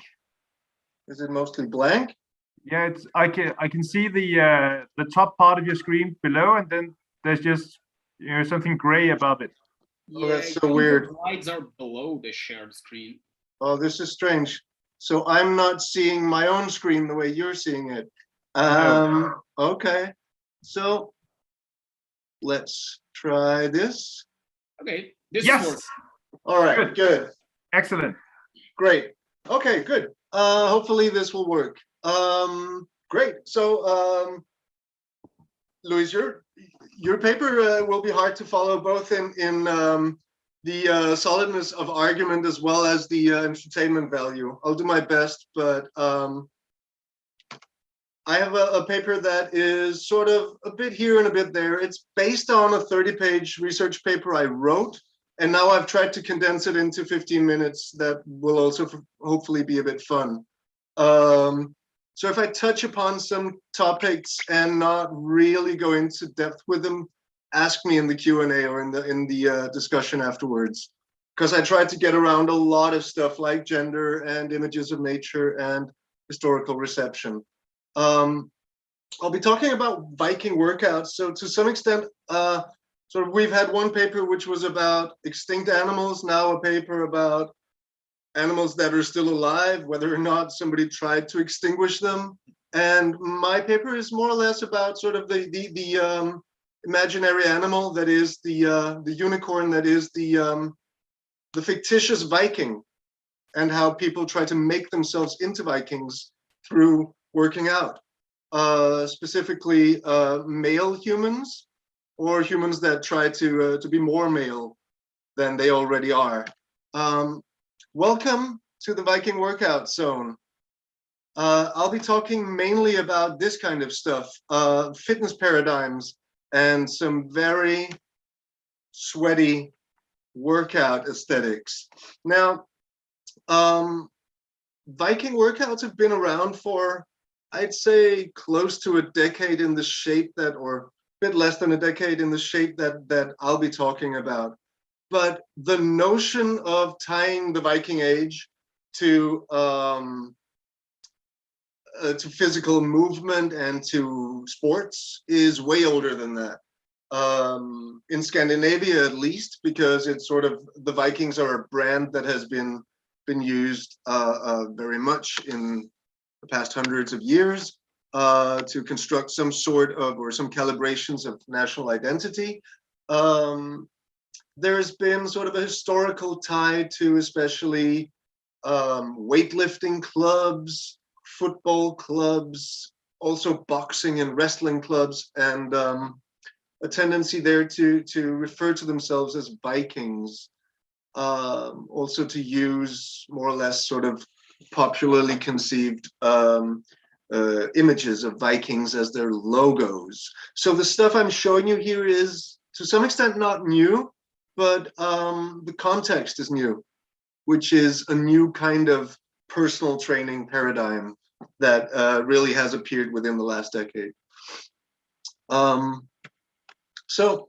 Is it mostly blank? Yeah. I can see the top part of your screen below, and then there's just something gray above it. Oh, that's Yeah, so your weird. slides are below the shared screen. Oh, this is strange. So I'm not seeing my own screen the way you're seeing it. Okay. So let's try this. Okay, this Yes, works. All right, good. excellent. Great. Okay, good. Hopefully this will work. Great. So, Luis, your paper will be hard to follow, both in the solidness of argument as well as the entertainment value. I'll do my best, but I have a paper that is sort of a bit here and a bit there. It's based on a 30-page research paper I wrote, and now I've tried to condense it into 15 minutes that will also hopefully be a bit fun. So if I touch upon some topics and not really go into depth with them, ask me in the Q&A or in the discussion afterwards, because I tried to get around a lot of stuff like gender and images of nature and historical reception. I'll be talking about Viking workouts. So to some extent, sort of we've had one paper which was about extinct animals, now a paper about animals that are still alive, whether or not somebody tried to extinguish them. And my paper is more or less about sort of the imaginary animal that is the unicorn, that is the fictitious Viking, and how people try to make themselves into Vikings through working out. Specifically male humans, or humans that try to be more male than they already are. Welcome to the Viking Workout Zone. I'll be talking mainly about this kind of stuff, fitness paradigms, and some very sweaty workout aesthetics. Now, Viking workouts have been around for, I'd say, close to a decade in the shape that, or a bit less than a decade in the shape that I'll be talking about. But the notion of tying the Viking Age to physical movement and to sports is way older than that. In Scandinavia, at least, because it's sort of, the Vikings are a brand that has been used very much in the past hundreds of years to construct some sort of, or some calibrations of national identity. There's been sort of a historical tie to especially weightlifting clubs, football clubs, also boxing and wrestling clubs, and a tendency there to refer to themselves as Vikings. Also to use more or less sort of popularly conceived images of Vikings as their logos. So the stuff I'm showing you here is to some extent not new, but the context is new, which is a new kind of personal training paradigm that really has appeared within the last decade. So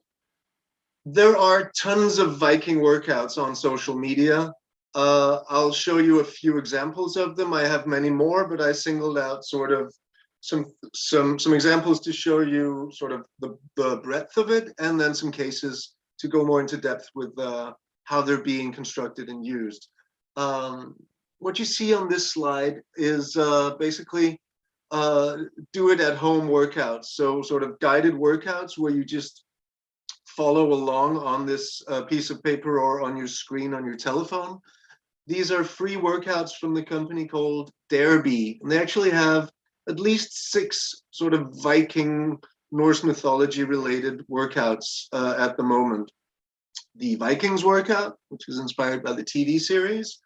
there are tons of Viking workouts on social media. I'll show you a few examples of them. I have many more, but I singled out sort of some examples to show you sort of the breadth of it, and then some cases to go more into depth with how they're being constructed and used. What you see on this slide is basically do it at home workouts. So sort of guided workouts where you just follow along on this piece of paper or on your screen on your telephone. These are free workouts from the company called Derby, and they actually have at least 6 sort of Viking Norse mythology related workouts at the moment. The Vikings workout, which is inspired by the TV series,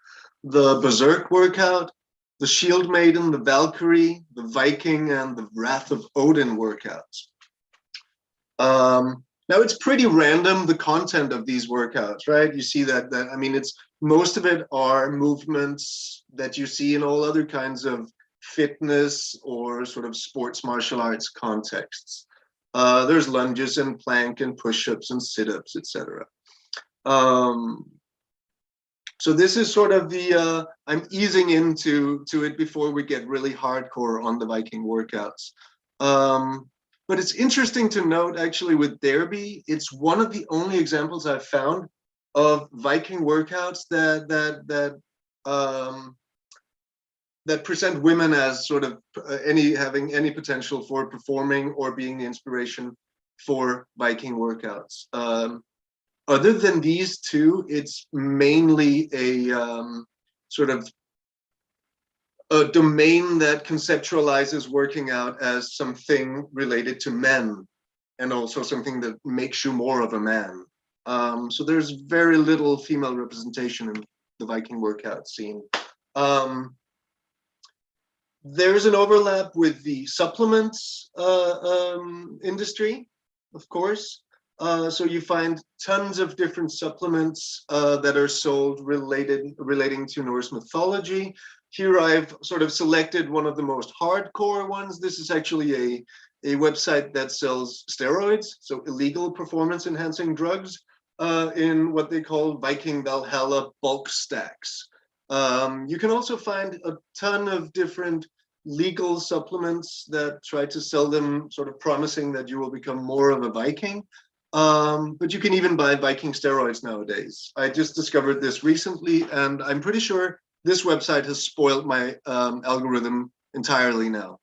the Berserk workout, the Shield Maiden, the Valkyrie, the Viking, and the Wrath of Odin workouts. Now it's pretty random, the content of these workouts, right? You see that I mean, it's most of it are movements that you see in all other kinds of fitness or sort of sports martial arts contexts. There's lunges and plank and push-ups and sit-ups, etc. So this is sort of the, I'm easing into it before we get really hardcore on the Viking workouts. But it's interesting to note, actually, with Derby, it's one of the only examples I've found of Viking workouts that present women as sort of having any potential for performing or being the inspiration for Viking workouts. Other than these two, it's mainly a sort of a domain that conceptualizes working out as something related to men, and also something that makes you more of a man. So there's very little female representation in the Viking workout scene. There's an overlap with the supplements industry, of course. So you find tons of different supplements that are sold relating to Norse mythology. Here I've sort of selected one of the most hardcore ones. This is actually a website that sells steroids, so illegal performance enhancing drugs, in what they call Viking Valhalla bulk stacks. You can also find a ton of different legal supplements that try to sell them, sort of promising that you will become more of a Viking. But you can even buy Viking steroids nowadays. I just discovered this recently, and I'm pretty sure this website has spoiled my algorithm entirely now.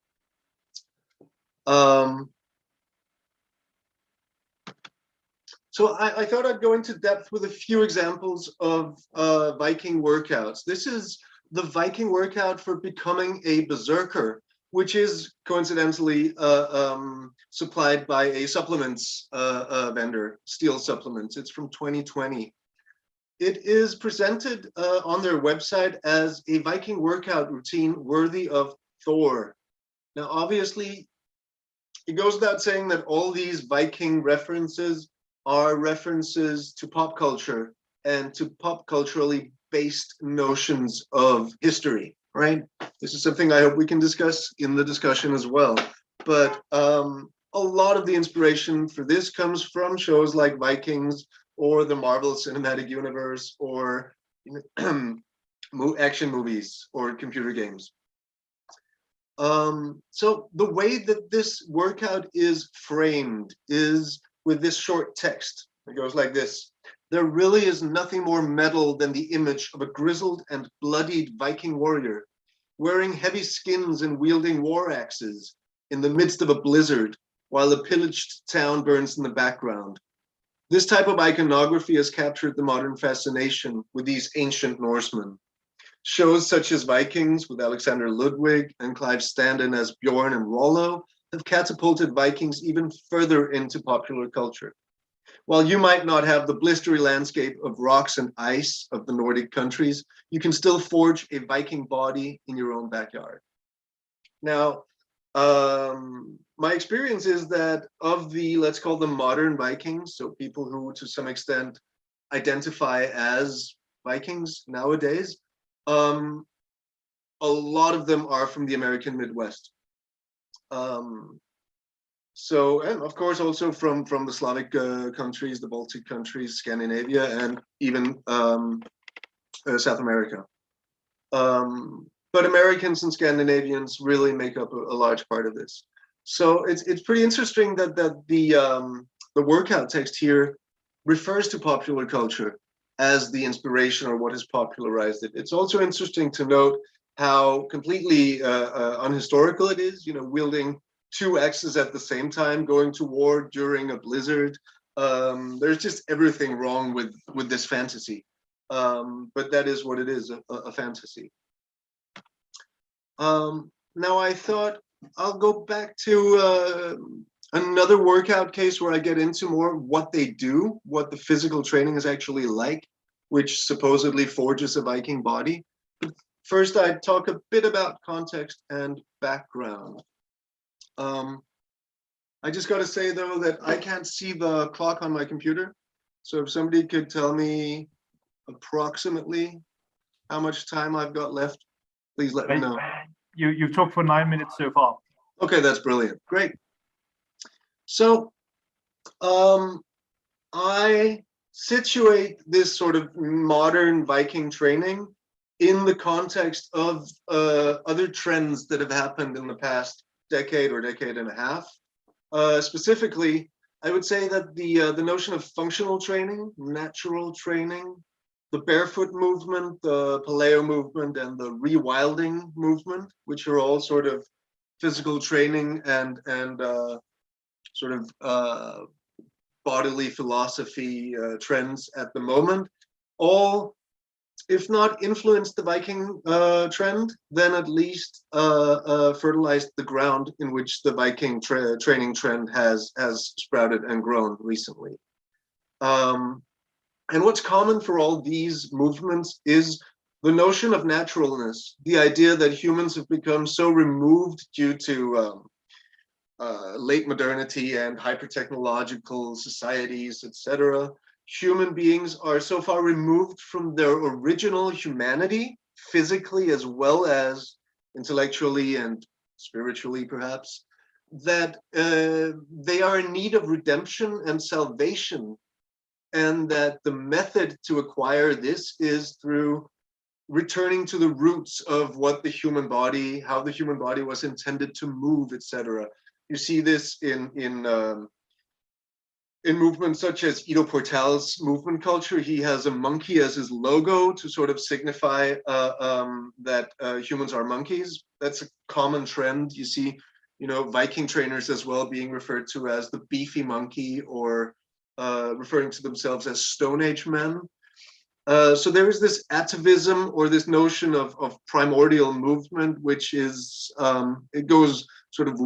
So I thought I'd go into depth with a few examples of Viking workouts. This is the Viking workout for becoming a berserker, which is coincidentally supplied by a supplements vendor, Steel Supplements. It's from 2020. It is presented on their website as a Viking workout routine worthy of Thor. Now, obviously, it goes without saying that all these Viking references are references to pop culture and to pop culturally based notions of history, right? This is something I hope we can discuss in the discussion as well. But a lot of the inspiration for this comes from shows like Vikings or the Marvel Cinematic Universe, or action movies or computer games. So the way that this workout is framed is with this short text. It goes like this: there really is nothing more metal than the image of a grizzled and bloodied Viking warrior wearing heavy skins and wielding war axes in the midst of a blizzard while a pillaged town burns in the background. This type of iconography has captured the modern fascination with these ancient Norsemen. Shows such as Vikings with Alexander Ludwig and Clive Standen as Bjorn and Rollo have catapulted Vikings even further into popular culture. While you might not have the blistery landscape of rocks and ice of the Nordic countries, you can still forge a Viking body in your own backyard. Now, my experience is that of the, let's call them modern Vikings, so people who to some extent identify as Vikings nowadays, a lot of them are from the American Midwest. So, and of course also from the Slavic countries, the Baltic countries, Scandinavia, and even South America. But Americans and Scandinavians really make up a large part of this. So it's pretty interesting that the workout text here refers to popular culture as the inspiration or what has popularized it. It's also interesting to note how completely unhistorical it is, wielding two axes at the same time, going to war during a blizzard. There's just everything wrong with this fantasy. But that is what it is, a fantasy. Now I thought I'll go back to another workout case where I get into more what they do, what the physical training is actually like, which supposedly forges a Viking body. But first, I'd talk a bit about context and background. I just got to say, though, that I can't see the clock on my computer. So if somebody could tell me approximately how much time I've got left, please let me know. You've talked for 9 minutes so far. Okay, that's brilliant. Great. So I situate this sort of modern Viking training in the context of other trends that have happened in the past decade or decade and a half. Specifically, I would say that the notion of functional training, natural training, the barefoot movement, the paleo movement, and the rewilding movement, which are all sort of physical training and sort of bodily philosophy trends at the moment, all, if not influenced the Viking trend, then at least fertilized the ground in which the Viking training trend has sprouted and grown recently. And what's common for all these movements is the notion of naturalness, the idea that humans have become so removed due to late modernity and hyper-technological societies, etc. Human beings are so far removed from their original humanity, physically as well as intellectually and spiritually, perhaps, that they are in need of redemption and salvation, and that the method to acquire this is through returning to the roots of what the human body, how the human body was intended to move, etc. You see this in movements such as Ido Portal's movement culture. He has a monkey as his logo to sort of signify that humans are monkeys. That's a common trend. You see, you know, Viking trainers as well being referred to as the beefy monkey, or referring to themselves as Stone Age men. So there is this atavism, or this notion of primordial movement, which is, it goes sort of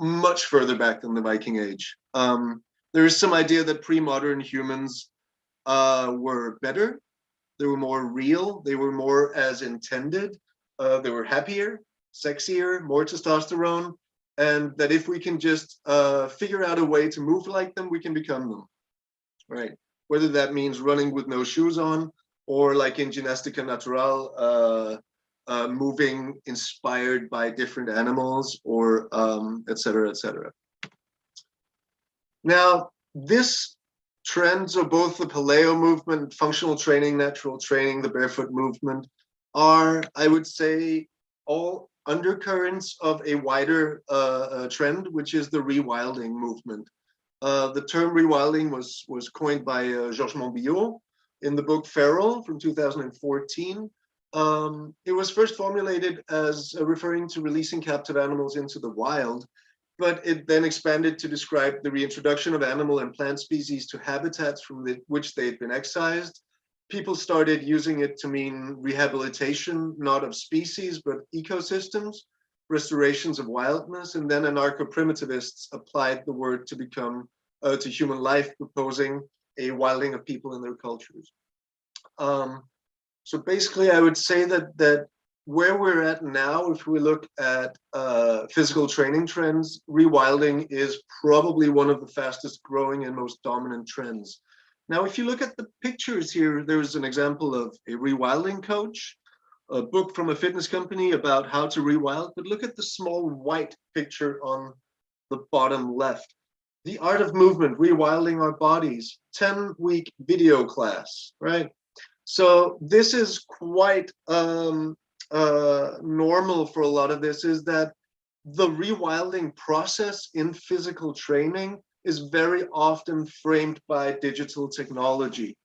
much further back than the Viking Age. There is some idea that pre-modern humans were better, they were more real, they were more as intended, they were happier, sexier, more testosterone, and that if we can just figure out a way to move like them, we can become them, right? Whether that means running with no shoes on, or like in Gymnastica Natural, moving inspired by different animals, or et cetera, et cetera. Now, this trends of both the paleo movement, functional training, natural training, the barefoot movement are, I would say, all undercurrents of a wider trend, which is the rewilding movement. The term rewilding was coined by Georges Monbiot in the book Feral from 2014. It was first formulated as referring to releasing captive animals into the wild, but it then expanded to describe the reintroduction of animal and plant species to habitats from which they had been excised. People started using it to mean rehabilitation, not of species, but ecosystems, restorations of wildness, and then anarcho-primitivists applied the word to become to human life, proposing a wilding of people and their cultures. So basically, I would say that where we're at now, if we look at physical training trends, rewilding is probably one of the fastest growing and most dominant trends. Now, if you look at the pictures here, there's an example of a rewilding coach, a book from a fitness company about how to rewild, but look at the small white picture on the bottom left. The Art of Movement, Rewilding Our Bodies, 10-week video class, right? So this is quite normal for a lot of this, is that the rewilding process in physical training is very often framed by digital technology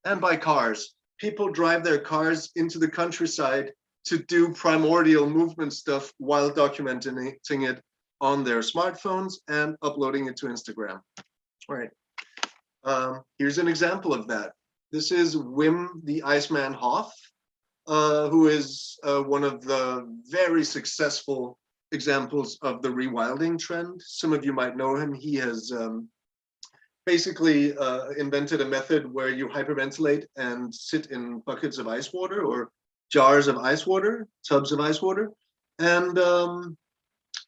and by cars. People drive their cars into the countryside to do primordial movement stuff while documenting it on their smartphones and uploading it to Instagram. All right. Here's an example of that. This is Wim the Iceman Hof, who is one of the very successful examples of the rewilding trend. Some of you might know him. He has basically invented a method where you hyperventilate and sit in buckets of ice water, or jars of ice water, tubs of ice water. And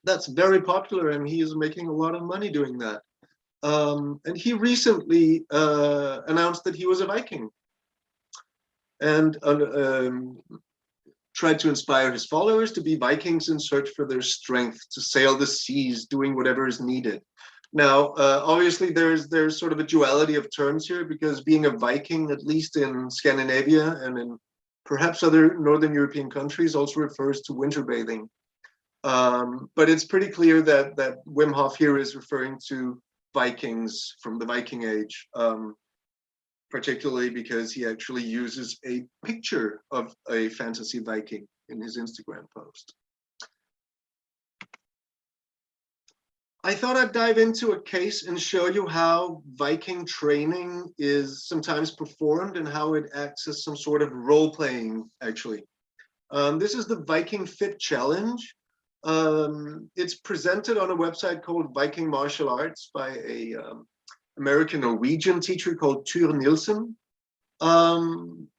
that's very popular, and he is making a lot of money doing that. And he recently announced that he was a Viking, and tried to inspire his followers to be Vikings in search for their strength, to sail the seas, doing whatever is needed. Now, obviously, there's sort of a duality of terms here, because being a Viking, at least in Scandinavia and in perhaps other Northern European countries, also refers to winter bathing. But it's pretty clear that Wim Hof here is referring to Vikings from the Viking Age, particularly because he actually uses a picture of a fantasy Viking in his Instagram post. I thought I'd dive into a case and show you how Viking training is sometimes performed and how it acts as some sort of role-playing, actually. This is the Viking Fit Challenge. It's presented on a website called Viking Martial Arts by a American-Norwegian teacher called Ture Nielsen. But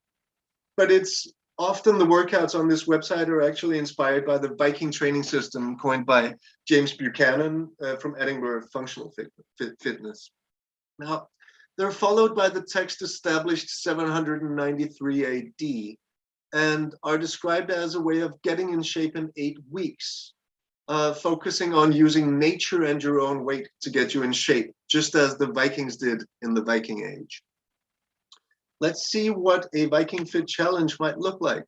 it's often the workouts on this website are actually inspired by the Viking training system coined by James Buchanan from Edinburgh Functional Fitness. Now, they're followed by the text established 793 AD and are described as a way of getting in shape in 8 weeks, focusing on using nature and your own weight to get you in shape, just as the Vikings did in the Viking Age. Let's see what a Viking Fit Challenge might look like.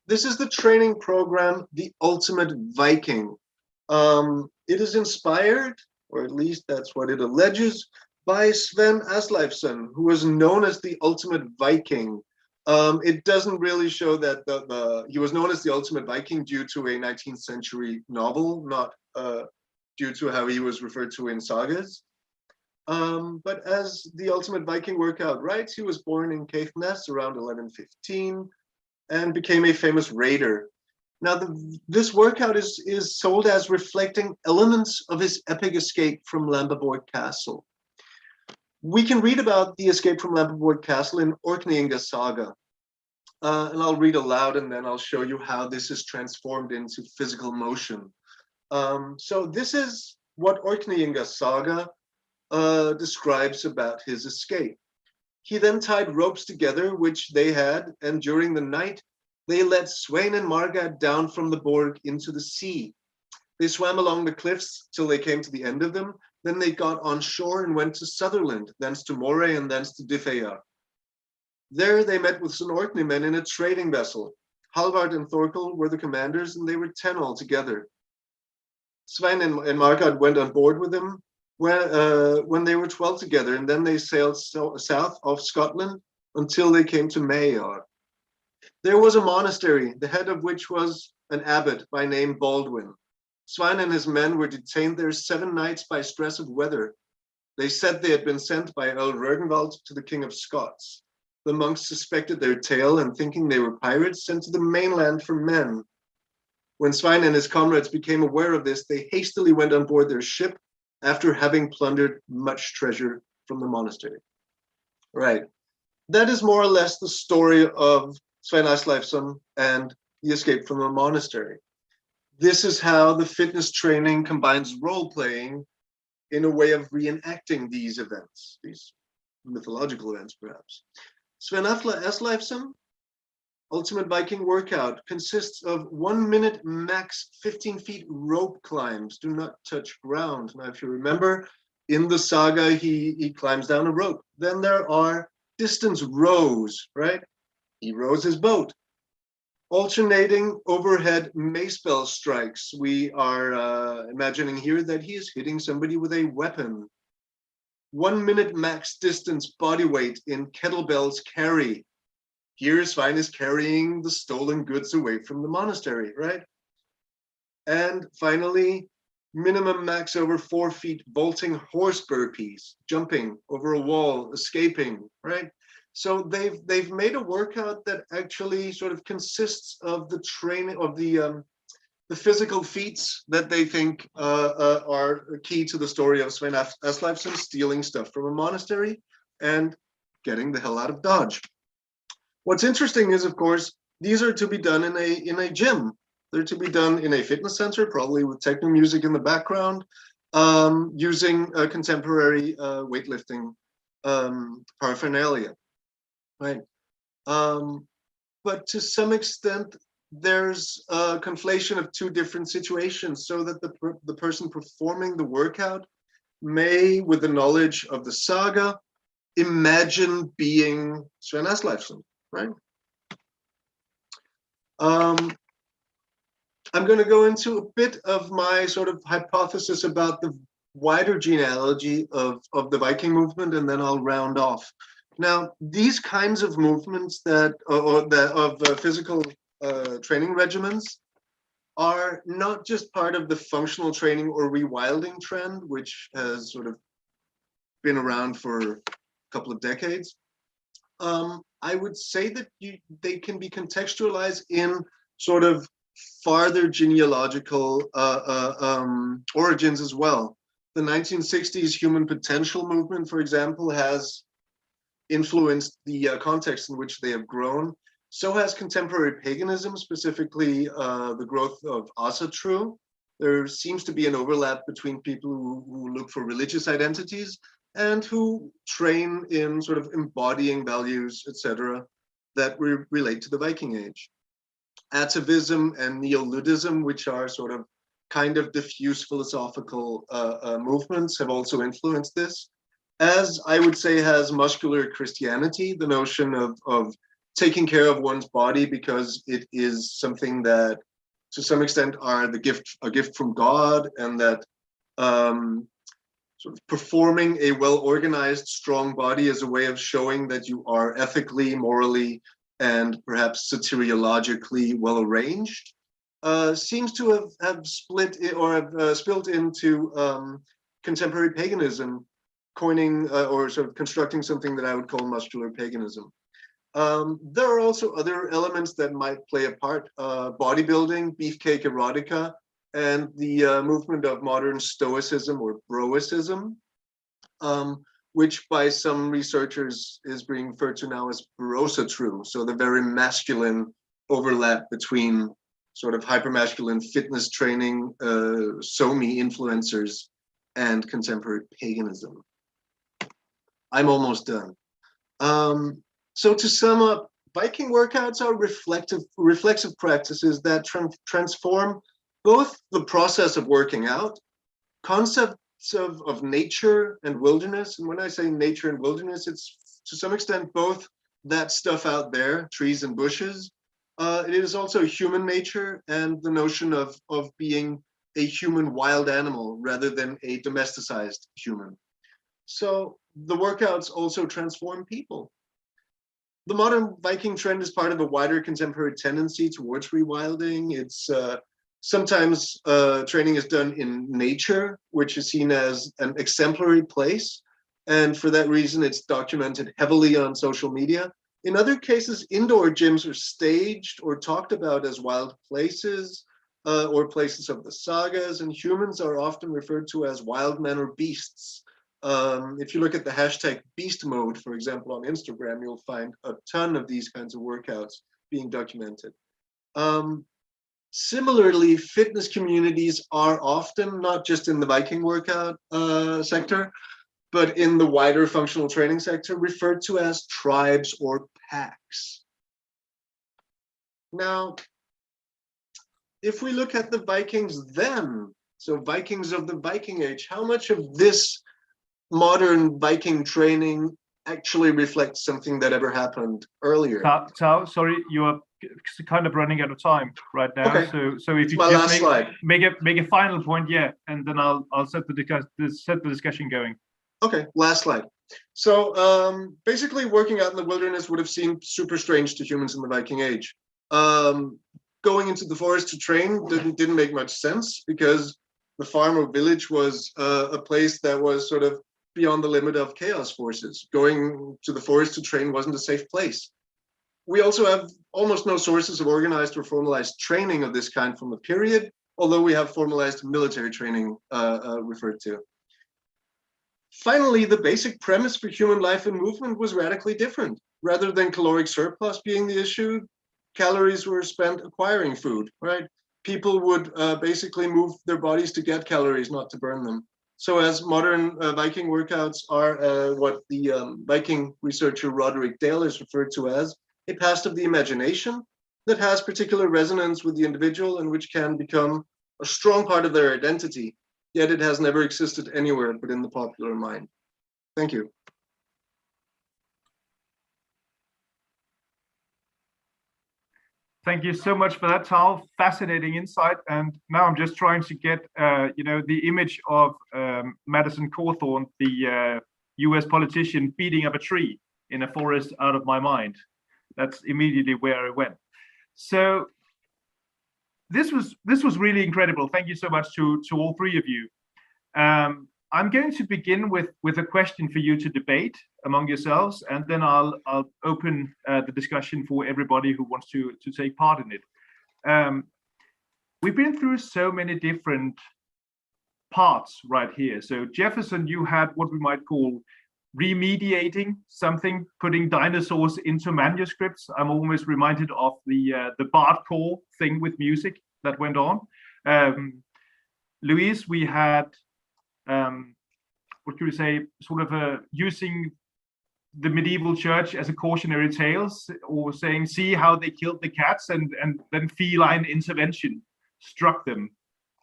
This is the training program, The Ultimate Viking. It is inspired, or at least that's what it alleges, by Sven Asleifson, who was known as the Ultimate Viking. It doesn't really show that he was known as the Ultimate Viking due to a 19th century novel, not due to how he was referred to in sagas. But as the Ultimate Viking workout writes, he was born in Caithness around 1115 and became a famous raider. Now, this workout is sold as reflecting elements of his epic escape from Lamberborg Castle. We can read about the escape from Lamberborg Castle in Orkneyinga Saga. And I'll read aloud and then I'll show you how this is transformed into physical motion. So this is what Orkneyinga Saga describes about his escape. He then tied ropes together, which they had, and during the night, they let Sweyn and Margad down from the Borg into the sea. They swam along the cliffs till they came to the end of them. Then they got on shore and went to Sutherland, thence to Moray, and thence to Diffeya. There they met with some Orkney men in a trading vessel. Halvard and Thorkel were the commanders, and they were 10 altogether. Sweyn and Margad went on board with them when they were 12 together, and then they sailed south of Scotland until they came to Mayar. There was a monastery, the head of which was an abbot by name Baldwin. Sweyn and his men were detained there 7 nights by stress of weather. They said they had been sent by Earl Rognvald to the King of Scots. The monks suspected their tale and, thinking they were pirates, sent to the mainland for men. When Sweyn and his comrades became aware of this, they hastily went on board their ship after having plundered much treasure from the monastery. Right. That is more or less the story of Sven Asleifson and the escape from the monastery. This is how the fitness training combines role-playing in a way of reenacting these events, these mythological events, perhaps. Sven Asleifson, Ultimate Viking Workout, consists of 1 minute max 15 feet rope climbs. Do not touch ground. Now, if you remember, in the saga, he climbs down a rope. Then there are distance rows, right? He rows his boat. Alternating overhead mace bell strikes. We are imagining here that he is hitting somebody with a weapon. 1 minute max distance body weight in kettlebells carry. Here Svein is carrying the stolen goods away from the monastery, right? And finally, minimum max over 4 feet vaulting horse burpees, jumping over a wall, escaping, right? So they've made a workout that actually sort of consists of the training of the physical feats that they think are key to the story of Sven Asleifson stealing stuff from a monastery and getting the hell out of Dodge. What's interesting is, of course, these are to be done in a gym. They're to be done in a fitness center, probably with techno music in the background, using contemporary weightlifting paraphernalia. Right. But to some extent, there's a conflation of 2 different situations, so that the person performing the workout may, with the knowledge of the saga, imagine being Sven Asleifson, right? I'm going to go into a bit of my sort of hypothesis about the wider genealogy of the Viking movement, and then I'll round off. Now, these kinds of movements that, physical training regimens are not just part of the functional training or rewilding trend, which has sort of been around for a couple of decades. I would say that they can be contextualized in sort of farther genealogical origins as well. The 1960s human potential movement, for example, has influenced the context in which they have grown. So has contemporary paganism, specifically the growth of Asatru. There seems to be an overlap between people who look for religious identities and who train in sort of embodying values, etc., that relate to the Viking Age. Atavism and Neo-Ludism, which are sort of kind of diffuse philosophical movements, have also influenced this. As I would say has muscular Christianity, the notion of taking care of one's body because it is something that to some extent are a gift from God, and that sort of performing a well-organized, strong body as a way of showing that you are ethically, morally, and perhaps soteriologically well-arranged, seems to have split or have spilled into contemporary paganism, coining or sort of constructing something that I would call muscular paganism. There are also other elements that might play a part: bodybuilding, beefcake erotica, and the movement of modern stoicism or broicism, which by some researchers is being referred to now as brosatru, so the very masculine overlap between sort of hypermasculine fitness training, Somi influencers, and contemporary paganism. I'm almost done. So to sum up, Viking workouts are reflexive practices that transform both the process of working out, concepts of nature and wilderness. And when I say nature and wilderness, it's to some extent both that stuff out there, trees and bushes. It is also human nature and the notion of being a human wild animal rather than a domesticized human. So the workouts also transform people. The modern Viking trend is part of a wider contemporary tendency towards rewilding. It's sometimes training is done in nature, which is seen as an exemplary place. And for that reason, it's documented heavily on social media. In other cases, indoor gyms are staged or talked about as wild places or places of the sagas, and humans are often referred to as wild men or beasts. If you look at the hashtag beast mode, for example, on Instagram, you'll find a ton of these kinds of workouts being documented. Similarly, fitness communities are often, not just in the Viking workout sector, but in the wider functional training sector, referred to as tribes or packs. Now, if we look at the Vikings then, so Vikings of the Viking Age, how much of this modern Viking training actually reflects something that ever happened earlier? Tao, sorry, you are kind of running out of time right now. Okay. So if It's you my just last slide. make a final point, yeah, and then I'll set the discussion going. Okay, last slide. So basically working out in the wilderness would have seemed super strange to humans in the Viking Age. Going into the forest to train didn't make much sense because the farm or village was a place that was sort of beyond the limit of chaos forces. Going to the forest to train wasn't a safe place. We also have almost no sources of organized or formalized training of this kind from the period, although we have formalized military training referred to. Finally, the basic premise for human life and movement was radically different. Rather than caloric surplus being the issue, calories were spent acquiring food, right? People would basically move their bodies to get calories, not to burn them. So as modern Viking workouts are what the Viking researcher Roderick Dale has referred to as a past of the imagination that has particular resonance with the individual and which can become a strong part of their identity, yet it has never existed anywhere but in the popular mind. Thank you. Thank you so much for that, Tal. Fascinating insight. And now I'm just trying to get, the image of Madison Cawthorn, the U.S. politician, beating up a tree in a forest out of my mind. That's immediately where I went. So this was really incredible. Thank you so much to all three of you. I'm going to begin with a question for you to debate among yourselves, and then I'll open the discussion for everybody who wants to take part in it. We've been through so many different parts right here. So Jefferson, you had what we might call remediating something, putting dinosaurs into manuscripts. I'm almost reminded of the Bardcore thing with music that went on. Louise, we had what could we say, sort of using the medieval church as a cautionary tales, or saying, see how they killed the cats, and then feline intervention struck them.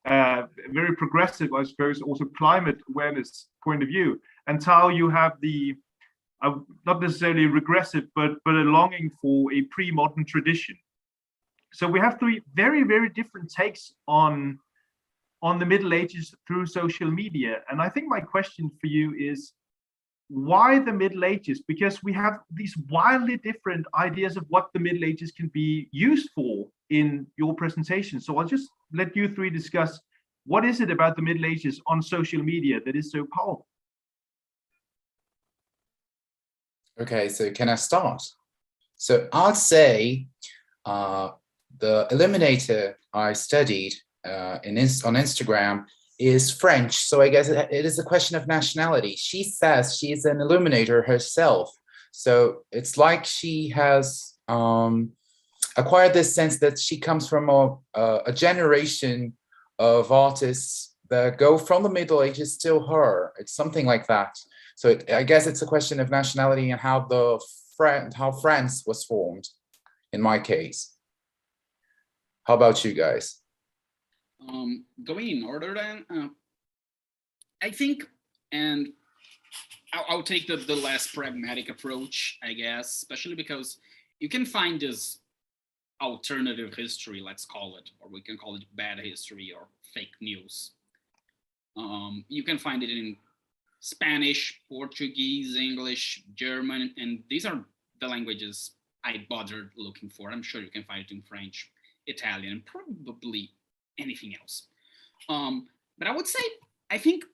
Very progressive, I suppose, also climate awareness point of view. And Tal, you have the not necessarily regressive, but a longing for a pre-modern tradition. So we have three very, very different takes on the Middle Ages through social media. And I think my question for you is, why the Middle Ages? Because we have these wildly different ideas of what the Middle Ages can be used for in your presentation. So I'll just let you three discuss, what is it about the Middle Ages on social media that is so powerful? Okay, so can I start? So I'd say the illuminator I studied on Instagram is French. So I guess it is a question of nationality. She says she is an illuminator herself. So it's like she has acquired this sense that she comes from a generation of artists that go from the Middle Ages to her. It's something like that. So I guess it's a question of nationality and how France was formed, in my case. How about you guys? Going in order then, I think, and I'll take the less pragmatic approach, I guess, especially because you can find this alternative history, let's call it, or we can call it bad history or fake news. You can find it in Spanish, Portuguese, English, German, and these are the languages I bothered looking for. I'm sure you can find it in French, Italian, and probably anything else. But I would say, I think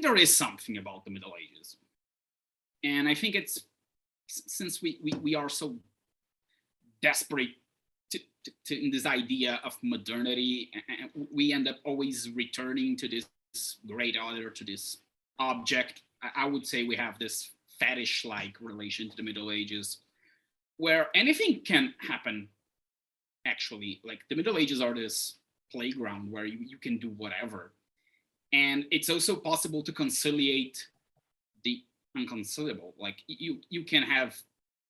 there is something about the Middle Ages. And I think it's, since we are so desperate to in this idea of modernity, we end up always returning to this great author, to this object. I would say we have this fetish-like relation to the Middle Ages, where anything can happen, actually. Like, the Middle Ages are this playground where you can do whatever. And it's also possible to conciliate the unconciliable. Like, you can have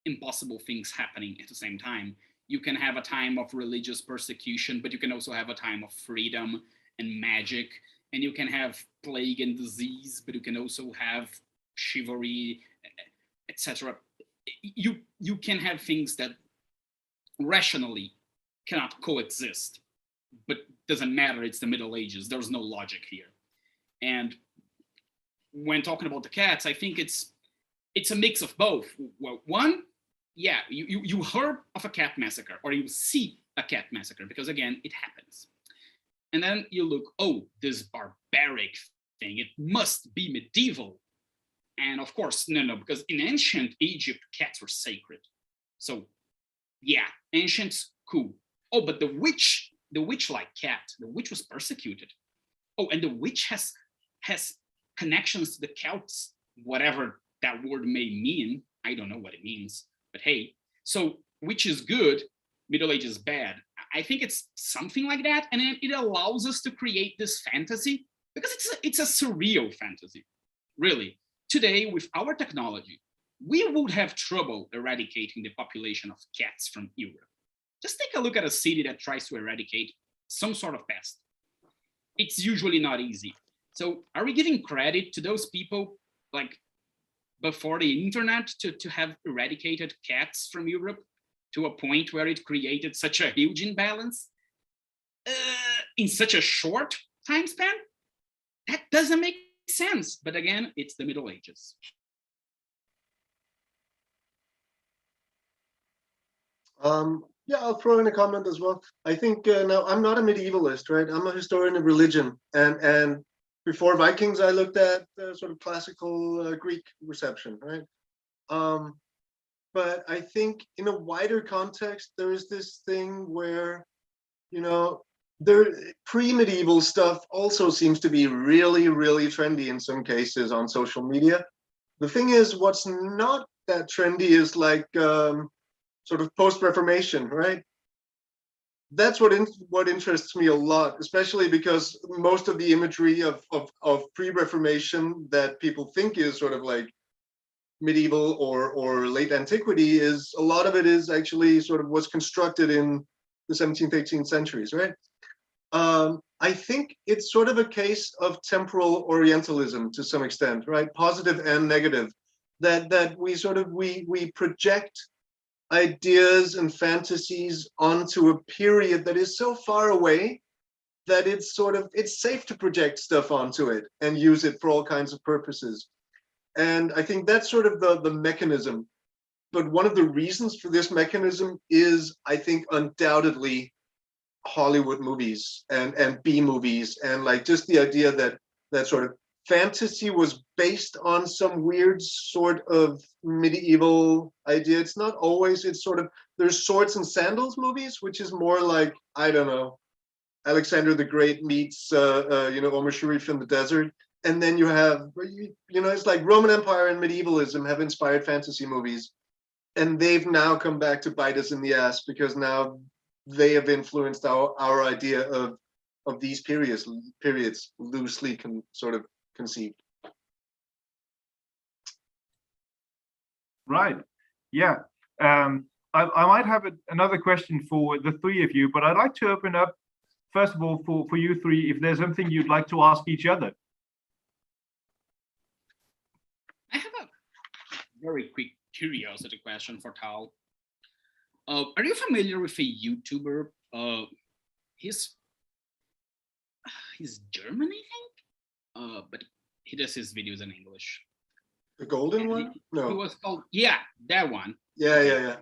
impossible things happening at the same time. You can have a time of religious persecution, but you can also have a time of freedom and magic. And you can have plague and disease, but you can also have chivalry, etc. You can have things that rationally cannot coexist, but doesn't matter. It's the Middle Ages. There's no logic here. And when talking about the cats, I think it's a mix of both. Well, one, yeah, you heard of a cat massacre, or you see a cat massacre, because again, it happens. And then you look, oh, this barbaric thing, it must be medieval. And of course, no, because in ancient Egypt, cats were sacred. So yeah, ancients, cool. Oh, but the witch-like cat, the witch was persecuted. Oh, and the witch has connections to the Celts, whatever that word may mean. I don't know what it means, but hey, so witch is good, Middle Age is bad. I think it's something like that, and it allows us to create this fantasy, because it's a surreal fantasy, really. Today, with our technology, we would have trouble eradicating the population of cats from Europe. Just take a look at a city that tries to eradicate some sort of pest. It's usually not easy. So are we giving credit to those people, like before the internet, to have eradicated cats from Europe, to a point where it created such a huge imbalance in such a short time span? That doesn't make sense. But again, it's the Middle Ages. Yeah, I'll throw in a comment as well. I think now I'm not a medievalist, right? I'm a historian of religion, and before Vikings, I looked at sort of classical Greek reception, right? But I think in a wider context, there is this thing where, you know, pre-medieval stuff also seems to be really, really trendy in some cases on social media. The thing is, what's not that trendy is like sort of post-Reformation, right? That's what interests me a lot, especially because most of the imagery of pre-Reformation that people think is sort of like medieval or late antiquity is a lot of it is actually sort of was constructed in the 17th, 18th centuries, right? I think it's sort of a case of temporal Orientalism to some extent, right? Positive and negative, that we sort of we project ideas and fantasies onto a period that is so far away that it's sort of it's safe to project stuff onto it and use it for all kinds of purposes. And I think that's sort of the mechanism. But one of the reasons for this mechanism is, I think, undoubtedly Hollywood movies and B movies, and like just the idea that sort of fantasy was based on some weird sort of medieval idea. It's not always, it's sort of, there's swords and sandals movies, which is more like, I don't know, Alexander the Great meets Omar Sharif in the desert. And then you have, it's like Roman Empire and medievalism have inspired fantasy movies, and they've now come back to bite us in the ass because now they have influenced our idea of these periods loosely sort of conceived. Right. Yeah. I might have another question for the three of you, but I'd like to open up, first of all, for you three, if there's something you'd like to ask each other. I have a very quick curiosity question for Tal. Are you familiar with a YouTuber? He's German, I think, but he does his videos in English. The golden And one? He No. was called, yeah, that one. Yeah.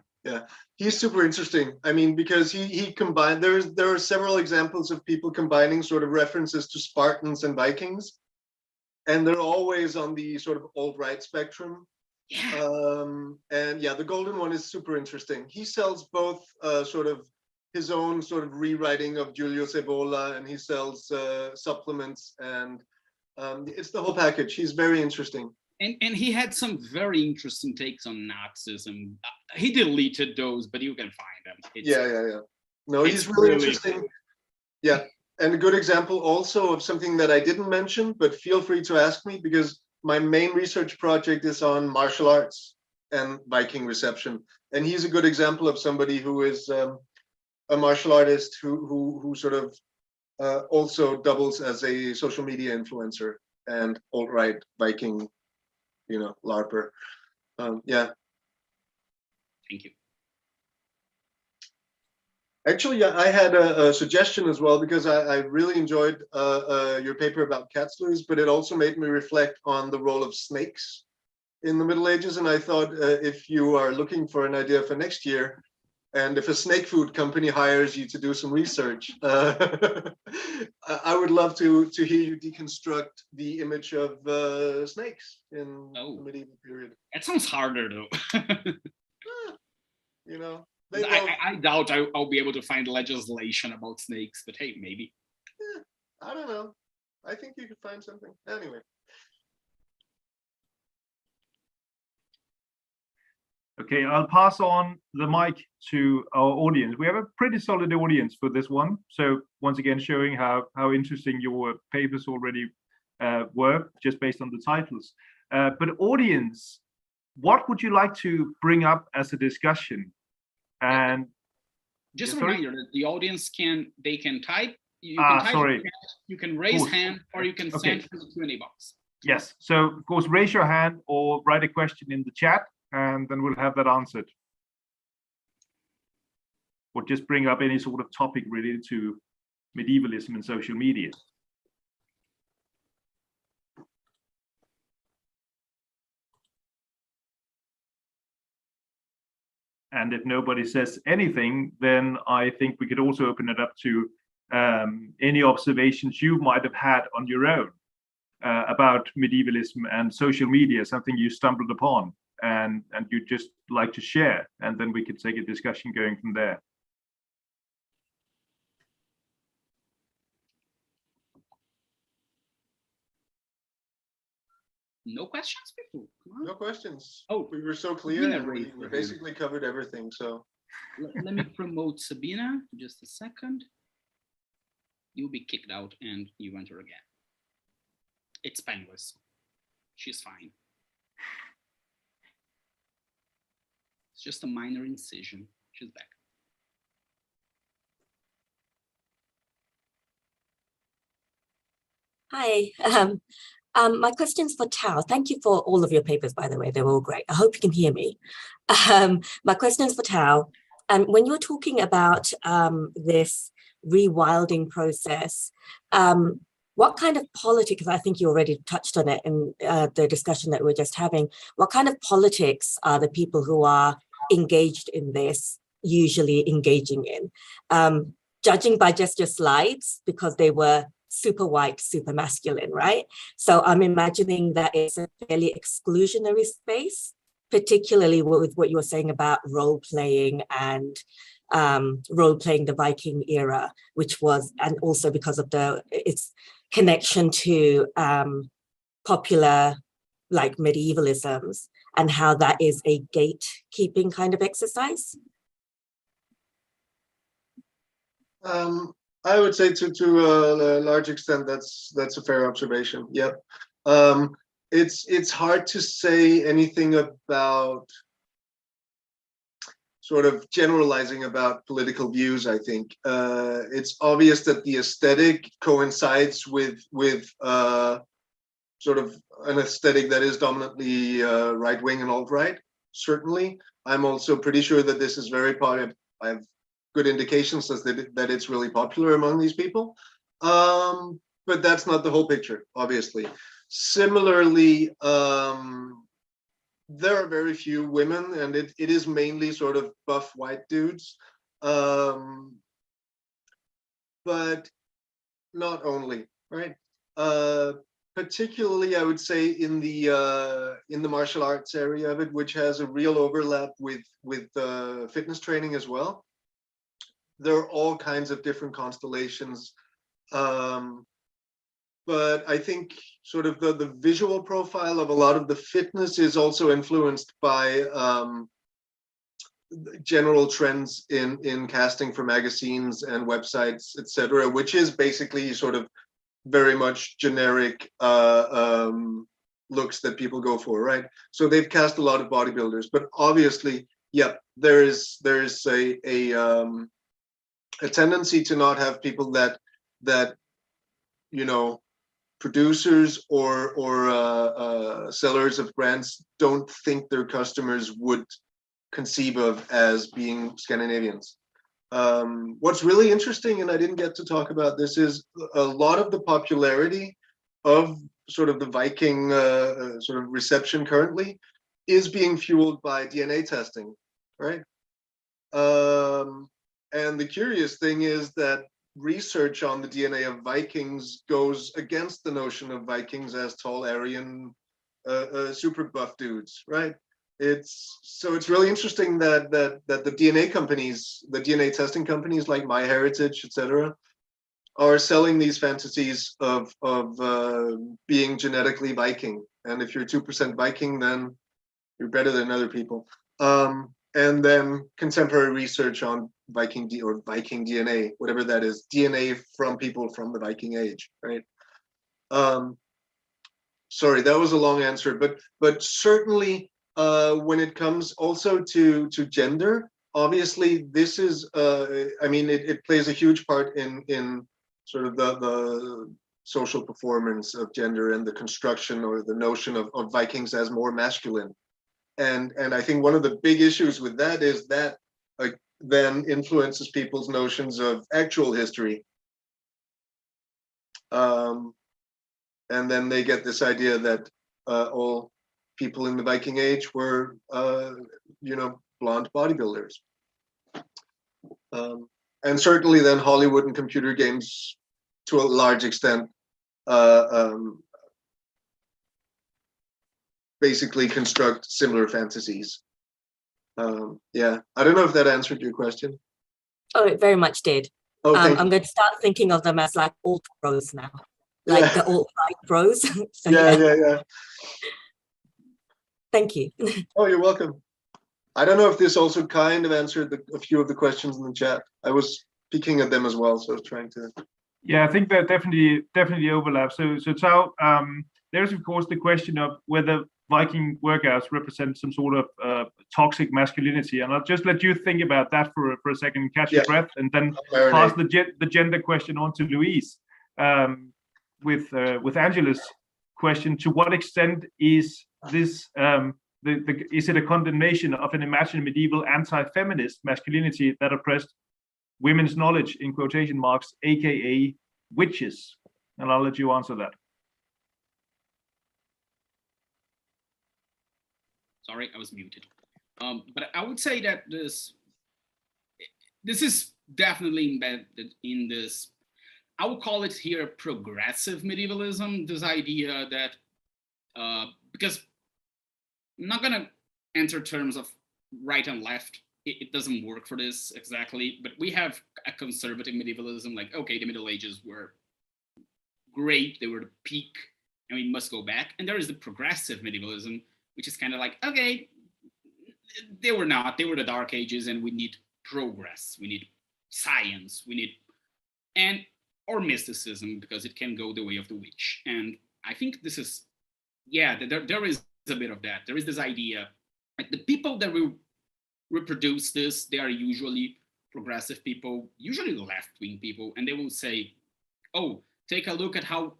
He's super interesting. I mean, because he combined, there are several examples of people combining sort of references to Spartans and Vikings, and they're always on the sort of alt-right spectrum. Yeah. And yeah, the golden one is super interesting. He sells both sort of his own sort of rewriting of Julius Evola, and he sells supplements, and it's the whole package. He's very interesting. And he had some very interesting takes on Nazism. He deleted those, but you can find them. Yeah. No, he's really interesting. Cool. Yeah, and a good example also of something that I didn't mention, but feel free to ask me, because my main research project is on martial arts and Viking reception. And he's a good example of somebody who is a martial artist who sort of also doubles as a social media influencer and alt-right Viking, LARPer. Yeah. Thank you. Actually, I had a suggestion as well, because I really enjoyed your paper about cat slews, but it also made me reflect on the role of snakes in the Middle Ages. And I thought if you are looking for an idea for next year, and if a snake food company hires you to do some research, I would love to hear you deconstruct the image of snakes in the medieval period. That sounds harder, though. I doubt I'll be able to find legislation about snakes, but hey, maybe. Yeah, I don't know. I think you could find something. Anyway. Okay, I'll pass on the mic to our audience. We have a pretty solid audience for this one. So once again, showing how interesting your papers already were, just based on the titles. But audience, what would you like to bring up as a discussion? And just a reminder that the audience can type. You can type. Sorry. You can raise hand, or you can send to the Q&A box. Yes. So of course, raise your hand or write a question in the chat, and then we'll have that answered. or just bring up any sort of topic related to medievalism and social media. And if nobody says anything, then I think we could also open it up to any observations you might have had on your own about medievalism and social media, something you stumbled upon and you'd just like to share, and then we could take a discussion going from there. No questions, people? Come on. No questions. Oh, We were so clear, Sabina and we raised her hand. basically covered everything, so. Let me promote Sabina, just a second. You'll be kicked out and you enter again. It's painless. She's fine. It's just a minor incision. She's back. Hi. My question's for Tao. Thank you for all of your papers, by the way. They were all great. I hope you can hear me. My question is for Tao. When you're talking about this rewilding process, what kind of politics, I think you already touched on it in the discussion that we're just having, what kind of politics are the people who are engaged in this usually engaging in? Judging by just your slides, because they were super white, super masculine, right? So I'm imagining that it's a fairly exclusionary space, particularly with what you were saying about role-playing and role-playing the Viking era, which was, and also because of its connection to popular like medievalisms and how that is a gatekeeping kind of exercise. I would say to a large extent that's a fair observation. Yep. It's hard to say anything about sort of generalizing about political views. I think it's obvious that the aesthetic coincides with sort of an aesthetic that is dominantly right wing and alt right. Certainly, I'm also pretty sure that this is very part. I have good indications that it's really popular among these people, but that's not the whole picture, obviously. Similarly, there are very few women, and it is mainly sort of buff white dudes, but not only, right? Particularly, I would say in the martial arts area of it, which has a real overlap with fitness training as well. There are all kinds of different constellations, but I think sort of the visual profile of a lot of the fitness is also influenced by general trends in casting for magazines and websites, etc., which is basically sort of very much generic looks that people go for, right? So they've cast a lot of bodybuilders, but obviously, yeah, there is a tendency to not have people that you know, producers or sellers of brands don't think their customers would conceive of as being Scandinavians. What's really interesting, and I didn't get to talk about this, is a lot of the popularity of sort of the Viking sort of reception currently is being fueled by DNA testing, right? And the curious thing is that research on the DNA of Vikings goes against the notion of Vikings as tall Aryan super buff dudes, right? It's really interesting that the DNA companies, the DNA testing companies like MyHeritage, etc., are selling these fantasies of being genetically Viking, and if you're 2% Viking, then you're better than other people. And then contemporary research on Viking DNA, whatever that is, DNA from people from the Viking age, right? Sorry, that was a long answer, but certainly when it comes also to gender, obviously this is, I mean, it plays a huge part in sort of the social performance of gender and the construction or the notion of Vikings as more masculine. And I think one of the big issues with that is that then influences people's notions of actual history. And then they get this idea that all people in the Viking Age were, blonde bodybuilders. And certainly then Hollywood and computer games, to a large extent, basically construct similar fantasies. Yeah, I don't know if that answered your question. Oh, it very much did. Oh, thank I'm you. going to start thinking of them as like alt bros now, like Yeah. the alt-right bros. So, Yeah. Thank you. Oh, you're welcome. I don't know if this also kind of answered a few of the questions in the chat. I was peeking at them as well, so I was trying to. Yeah, I think that definitely overlaps. So Tao, there's of course the question of whether Viking workouts represent some sort of toxic masculinity, and I'll just let you think about that for a second, catch your breath, and then pass the gender question on to Louise. With Angela's question: to what extent is this is it a condemnation of an imagined medieval anti-feminist masculinity that oppressed women's knowledge, in quotation marks, aka witches? And I'll let you answer that. Sorry, I was muted. But I would say that this is definitely embedded in this, I would call it here progressive medievalism, this idea that, because I'm not gonna enter terms of right and left, it doesn't work for this exactly, but we have a conservative medievalism, like, okay, the Middle Ages were great, they were the peak, and we must go back. And there is the progressive medievalism, which is kind of like, okay, they were not, they were the Dark Ages, and we need progress, we need science, we need, or mysticism, because it can go the way of the witch. And I think this is, yeah, there is a bit of that. There is this idea, like the people that will reproduce this, they are usually progressive people, usually left-wing people, and they will say, oh, take a look at how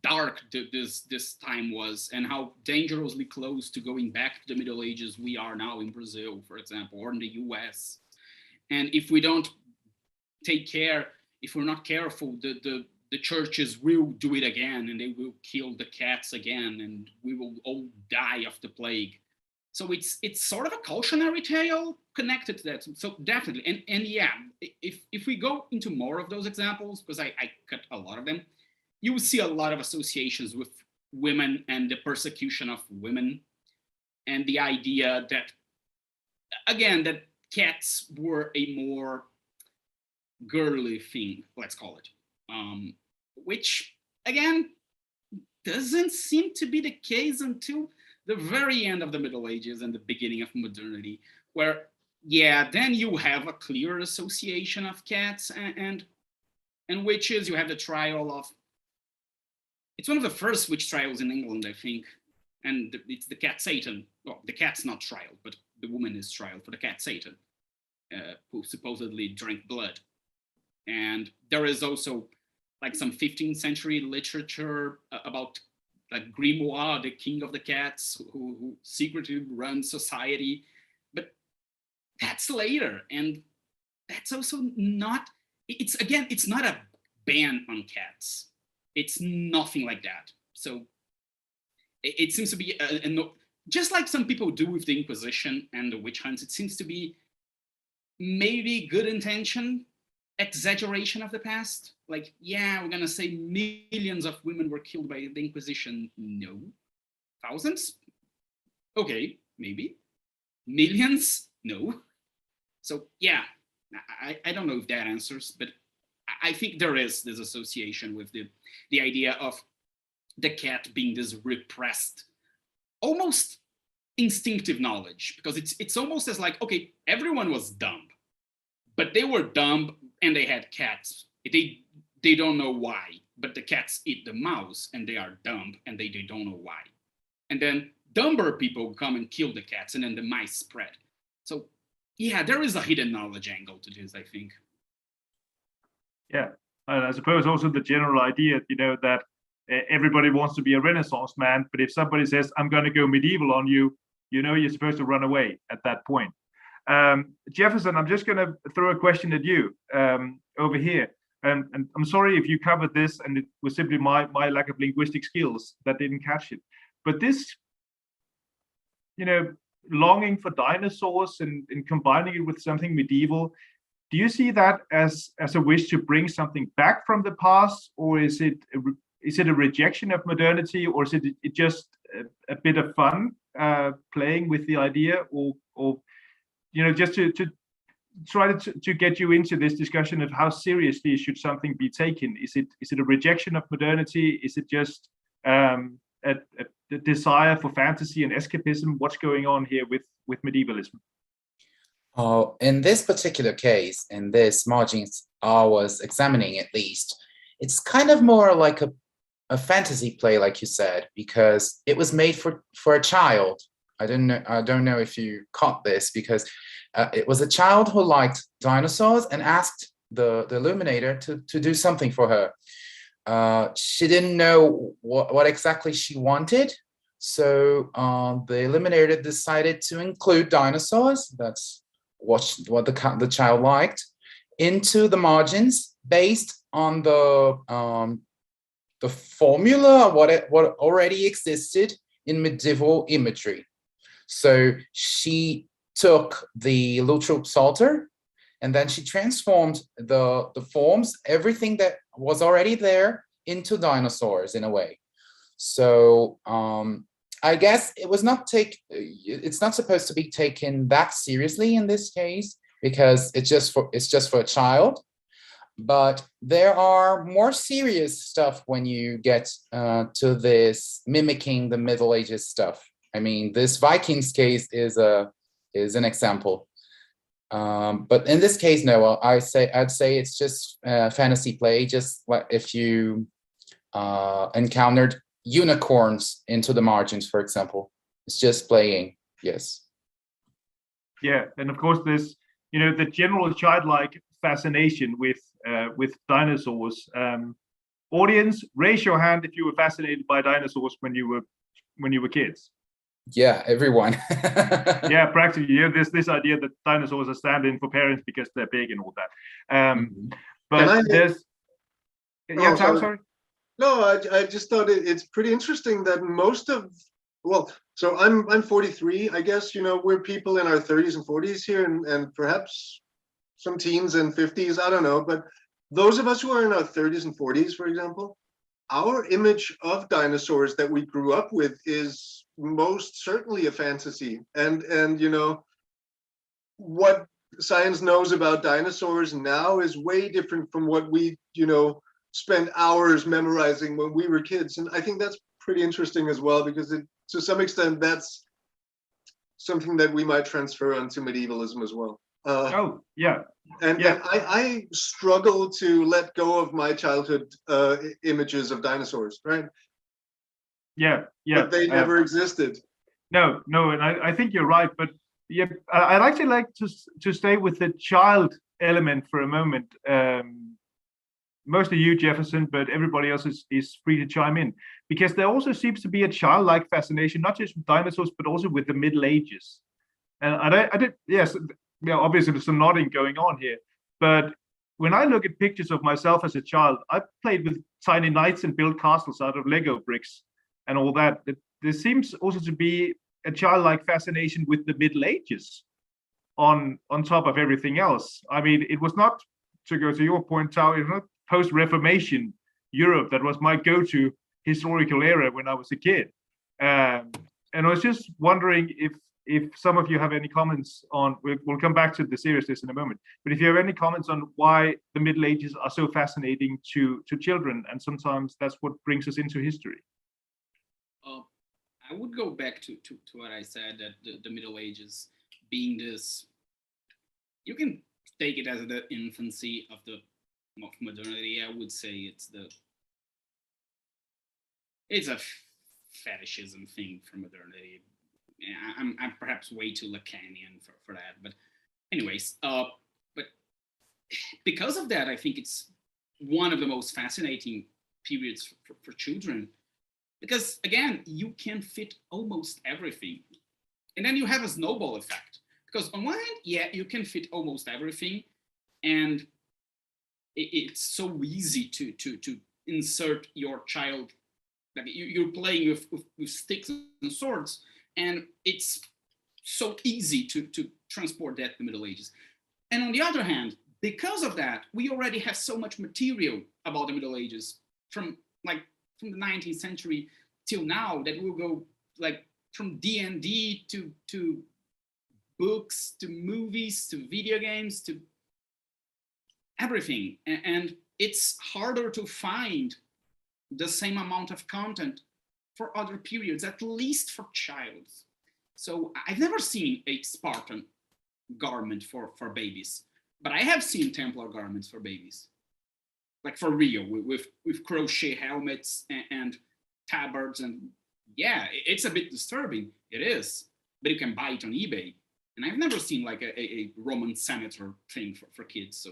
dark this time was, and how dangerously close to going back to the Middle Ages we are now in Brazil, for example, or in the US. And if we don't take care, if we're not careful, the churches will do it again, and they will kill the cats again, and we will all die of the plague. So it's sort of a cautionary tale connected to that. So definitely, and yeah, if we go into more of those examples, because I cut a lot of them, you will see a lot of associations with women and the persecution of women, and the idea that, again, that cats were a more girly thing, let's call it, which again doesn't seem to be the case until the very end of the Middle Ages and the beginning of modernity, where, yeah, then you have a clear association of cats and witches. You have the trial of, it's one of the first witch trials in England, I think, and it's the cat Satan. Well, the cat's not trialed, but the woman is trialed for the cat Satan, who supposedly drank blood. And there is also like some 15th century literature about like Grimoire, the king of the cats, who secretly runs society. But that's later, and that's also not, it's not a ban on cats. It's nothing like that. So it seems to be, just like some people do with the Inquisition and the witch hunts, it seems to be maybe good intention, exaggeration of the past. Like, yeah, we're gonna say millions of women were killed by the Inquisition. No. Thousands? Okay, maybe. Millions? No. So yeah, I don't know if that answers, but I think there is this association with the idea of the cat being this repressed, almost instinctive knowledge, because it's almost as like, okay, everyone was dumb, but they were dumb and they had cats. They don't know why, but the cats eat the mouse and they are dumb and they don't know why. And then dumber people come and kill the cats, and then the mice spread. So yeah, there is a hidden knowledge angle to this, I think. Yeah, and I suppose also the general idea, that everybody wants to be a Renaissance man, but if somebody says, I'm going to go medieval on you, you're supposed to run away at that point. Jefferson, I'm just going to throw a question at you over here. And I'm sorry if you covered this and it was simply my lack of linguistic skills that didn't catch it. But this, longing for dinosaurs and combining it with something medieval, do you see that as a wish to bring something back from the past, or is it a rejection of modernity, or is it just a bit of fun playing with the idea, or just to try to get you into this discussion of how seriously should something be taken? Is it a rejection of modernity? Is it just a desire for fantasy and escapism? What's going on here with medievalism? Oh, in this particular case, in this margins I was examining at least, it's kind of more like a fantasy play, like you said, because it was made for a child. I don't know if you caught this, because it was a child who liked dinosaurs and asked the illuminator to do something for her. She didn't know what exactly she wanted, so the illuminator decided to include dinosaurs. That's what the child liked into the margins based on the formula, what already existed in medieval imagery. So she took the Lutrup Psalter, and then she transformed the forms, everything that was already there, into dinosaurs in a way. So I guess it's not supposed to be taken that seriously in this case, because it's just for a child. But there are more serious stuff when you get to this mimicking the Middle Ages stuff. I mean, this Vikings case is an example. But in this case, no, I'd say it's just fantasy play. Just like if you encountered unicorns into the margins, for example, it's just playing. Yes. Yeah, and of course, there's the general childlike fascination with dinosaurs. Audience, raise your hand if you were fascinated by dinosaurs when you were kids. Yeah, everyone. Yeah, practically. This idea that dinosaurs are stand-in for parents because they're big and all that. But there's. Yeah, Tom, sorry. No, I just thought it's pretty interesting that so I'm 43. I guess we're people in our 30s and 40s here, and perhaps some teens and 50s. I don't know, but those of us who are in our 30s and 40s, for example, our image of dinosaurs that we grew up with is most certainly a fantasy, and what science knows about dinosaurs now is way different from what we spent hours memorizing when we were kids. And I think that's pretty interesting as well, because to some extent that's something that we might transfer onto medievalism as well. Oh yeah. And I struggle to let go of my childhood images of dinosaurs, right? Yeah. But they never existed. No, and I think you're right. But yeah, I'd actually like to stay with the child element for a moment. Mostly you, Jefferson, but everybody else is free to chime in, because there also seems to be a childlike fascination, not just with dinosaurs, but also with the Middle Ages. And obviously there's some nodding going on here, but when I look at pictures of myself as a child, I played with tiny knights and built castles out of Lego bricks and all that. There seems also to be a childlike fascination with the Middle Ages on top of everything else. I mean, it was not, to go to your point, Tao, it was not post-Reformation Europe that was my go-to historical era when I was a kid. And I was just wondering if some of you have any comments on, we'll come back to the seriousness in a moment, but if you have any comments on why the Middle Ages are so fascinating to children, and sometimes that's what brings us into history. I would go back to what I said, that the Middle Ages being this, you can take it as the infancy of modernity. I would say it's a fetishism thing for modernity. I'm perhaps way too Lacanian for that, but anyways, but because of that, I think it's one of the most fascinating periods for children, because again, you can fit almost everything, and then you have a snowball effect, Because on one hand, yeah, you can fit almost everything, and it's so easy to insert your child. Like you're playing with sticks and swords, and it's so easy to transport that to the Middle Ages. And on the other hand, because of that, we already have so much material about the Middle Ages from the 19th century till now that we'll go like from D&D to books, to movies, to video games, to everything. And it's harder to find the same amount of content for other periods, at least for childs. So I've never seen a Spartan garment for babies, but I have seen Templar garments for babies, like for real, with crochet helmets and tabards. And yeah, it's a bit disturbing, it is, but you can buy it on eBay. And I've never seen like a Roman senator thing for kids, so.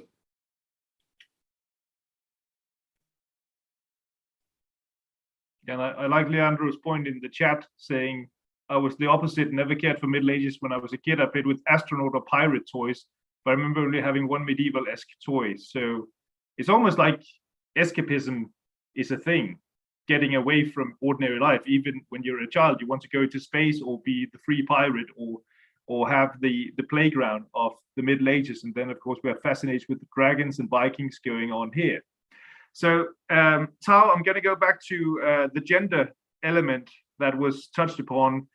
And I like Leandro's point in the chat saying, I was the opposite, never cared for Middle Ages when I was a kid. I played with astronaut or pirate toys, but I remember only having one medieval-esque toy. So it's almost like escapism is a thing, getting away from ordinary life. Even when you're a child, you want to go to space or be the free pirate or have the playground of the Middle Ages. And then, of course, we are fascinated with the dragons and Vikings going on here. So, Tao, I'm going to go back to the gender element that was touched upon.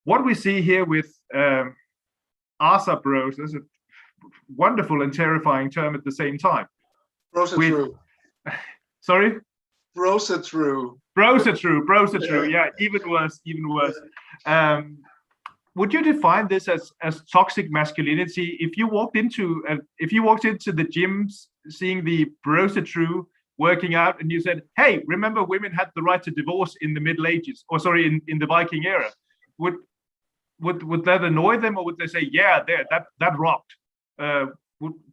What we see here with Asa bros, is a wonderful and terrifying term at the same time. Brosatru. Sorry? Brosatru. Brosatru, yeah, even worse. Would you define this as toxic masculinity? If you walked into the gyms, seeing the Brosatru working out, and you said, "Hey, remember women had the right to divorce in the Middle Ages, or sorry, in the Viking era," would that annoy them, or would they say, "Yeah, there, that rocked"? Do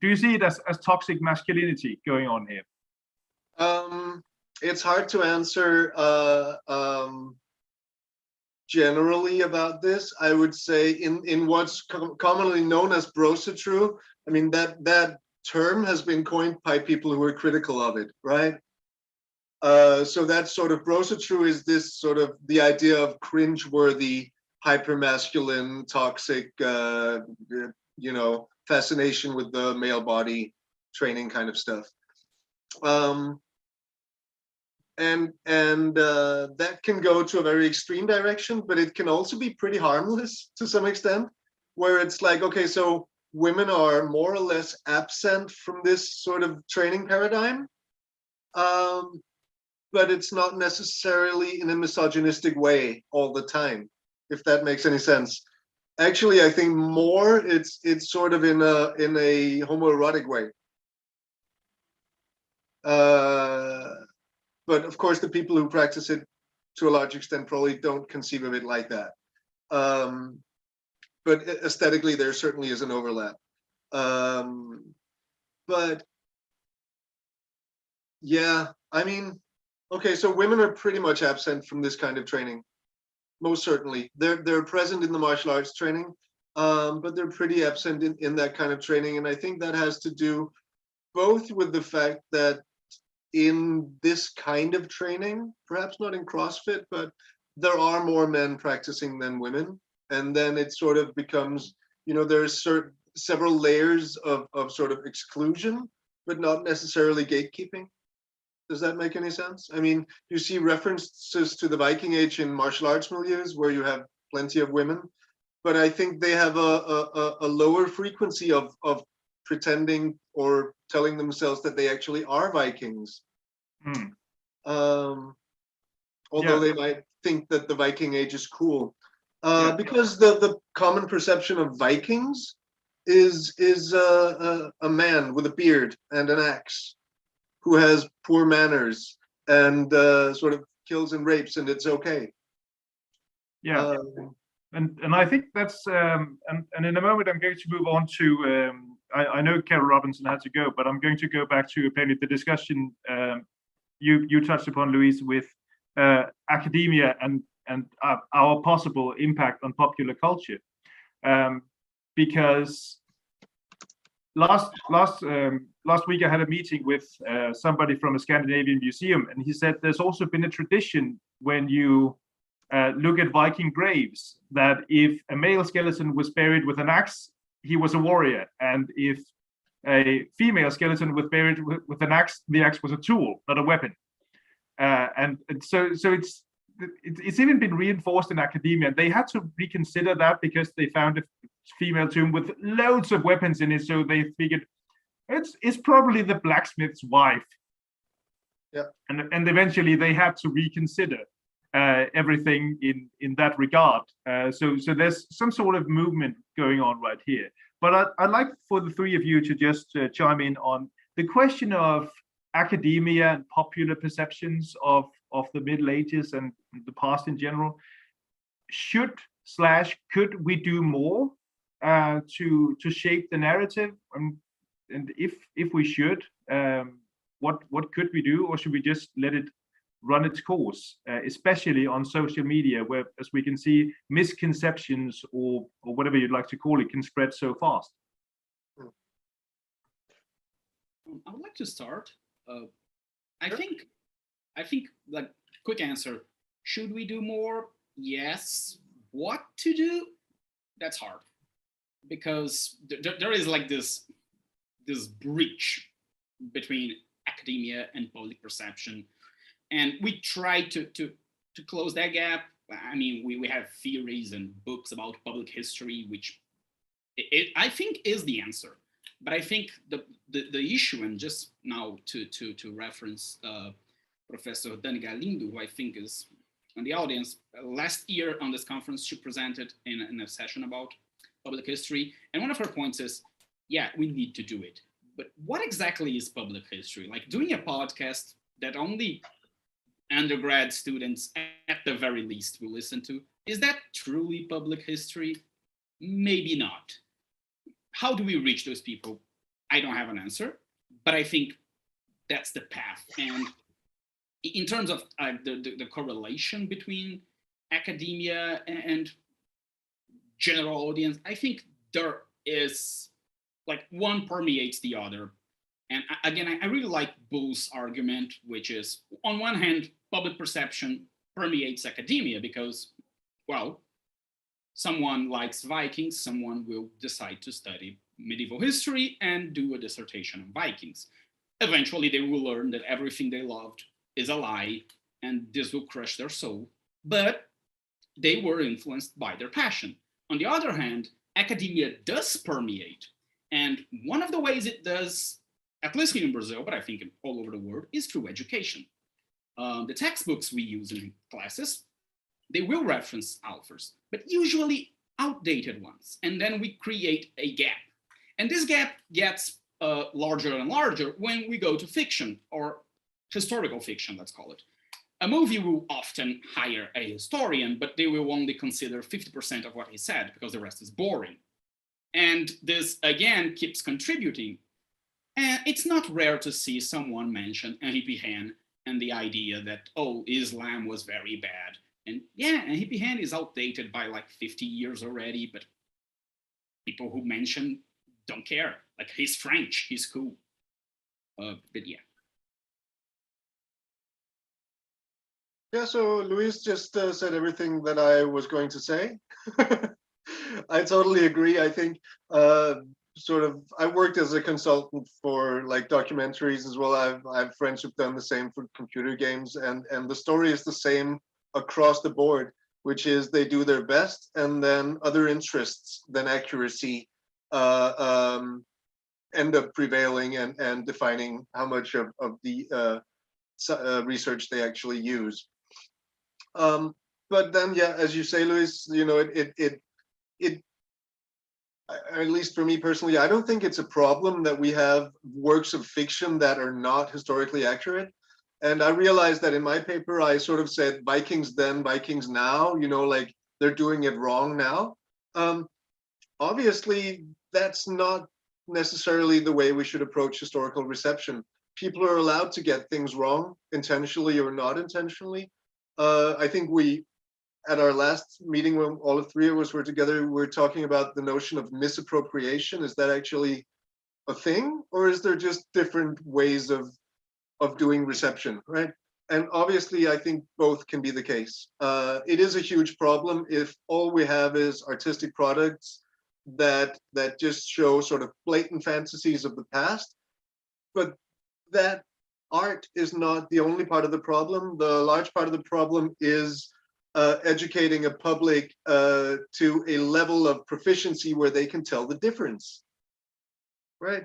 you see it as toxic masculinity going on here? It's hard to answer generally about this. I would say in what's commonly known as Brosatru, I mean that term has been coined by people who are critical of it, right? So that sort of Brosatru is this sort of the idea of cringeworthy, hypermasculine, toxic, fascination with the male body training kind of stuff. And that can go to a very extreme direction, but it can also be pretty harmless to some extent, where it's like, okay, so women are more or less absent from this sort of training paradigm, but it's not necessarily in a misogynistic way all the time, if that makes any sense. Actually, I think more it's sort of in a homoerotic way. But of course, the people who practice it to a large extent probably don't conceive of it like that. But aesthetically, there certainly is an overlap. But yeah, I mean, okay, so women are pretty much absent from this kind of training. Most certainly. They're present in the martial arts training, but they're pretty absent in that kind of training. And I think that has to do both with the fact that in this kind of training, perhaps not in CrossFit, but there are more men practicing than women. And then it sort of becomes, there's several layers of sort of exclusion, but not necessarily gatekeeping. Does that make any sense? I mean, you see references to the Viking Age in martial arts milieus where you have plenty of women, but I think they have a lower frequency of pretending or telling themselves that they actually are Vikings. Although they might think that the Viking Age is cool. Because the common perception of Vikings is a man with a beard and an axe who has poor manners and sort of kills and rapes, and it's okay. Yeah, and I think that's and in a moment I'm going to move on to I know Carol Robinson had to go, but I'm going to go back to apparently the discussion you touched upon, Louise, with academia and our possible impact on popular culture. because last week I had a meeting with somebody from a Scandinavian museum, and he said there's also been a tradition when you look at Viking graves that if a male skeleton was buried with an axe, he was a warrior, and if a female skeleton was buried with an axe, the axe was a tool, not a weapon. And so it's even been reinforced in academia. They had to reconsider that because they found a female tomb with loads of weapons in it. So they figured it's probably the blacksmith's wife. Yeah. And eventually they had to reconsider everything in that regard. So there's some sort of movement going on right here. But I'd like for the three of you to just chime in on the question of academia and popular perceptions of the Middle Ages and the past in general. Could we do more to shape the narrative? And if we should, what could we do, or should we just let it run its course, especially on social media, where, as we can see, misconceptions or whatever you'd like to call it can spread so fast? I would like to start. I think like quick answer. Should we do more? Yes. What to do? That's hard, because there is like this breach between academia and public perception, and we try to close that gap. I mean, we have theories and books about public history, which I think is the answer. But I think the issue, and just now to reference Professor Dani Galindo, who I think is on the audience, last year on this conference, she presented in a session about public history. And one of her points is, yeah, we need to do it. But what exactly is public history? Like doing a podcast that only undergrad students at the very least will listen to, is that truly public history? Maybe not. How do we reach those people? I don't have an answer, but I think that's the path. And in terms of the correlation between academia and general audience, I think there is, like, one permeates the other. And again, I really like Bull's argument, which is, on one hand, public perception permeates academia because, well, someone likes Vikings, someone will decide to study medieval history and do a dissertation on Vikings. Eventually, they will learn that everything they loved is a lie, and this will crush their soul. But they were influenced by their passion. On the other hand, academia does permeate. And one of the ways it does, at least here in Brazil, but I think all over the world, is through education. The textbooks we use in classes, they will reference authors, but usually outdated ones. And then we create a gap. And this gap gets larger and larger when we go to fiction, or historical fiction, let's call it. A movie will often hire a historian, but they will only consider 50% of what he said because the rest is boring. And this, again, keeps contributing. And it's not rare to see someone mention Henri Pirenne and the idea that, oh, Islam was very bad. And yeah, Henri Pirenne is outdated by like 50 years already, but people who mention don't care. Like, he's French, he's cool. But yeah. Yeah, so Luis just said everything that I was going to say. I totally agree. I think I worked as a consultant for like documentaries as well. I have friends who've done the same for computer games, and the story is the same across the board, which is they do their best, and then other interests than accuracy end up prevailing and defining how much of the research they actually use. But then, yeah, as you say, Luis, you know, it at least for me personally, I don't think it's a problem that we have works of fiction that are not historically accurate. And I realized that in my paper, I sort of said Vikings then, Vikings now, you know, like they're doing it wrong now. Obviously, that's not necessarily the way we should approach historical reception. People are allowed to get things wrong, intentionally or not intentionally. I think we, at our last meeting when all three of us were together, we were talking about the notion of misappropriation. Is that actually a thing, or is there just different ways of doing reception, right? And obviously, I think both can be the case. It is a huge problem if all we have is artistic products that just show sort of blatant fantasies of the past. But that art is not the only part of the problem. The large part of the problem is educating a public to a level of proficiency where they can tell the difference, right?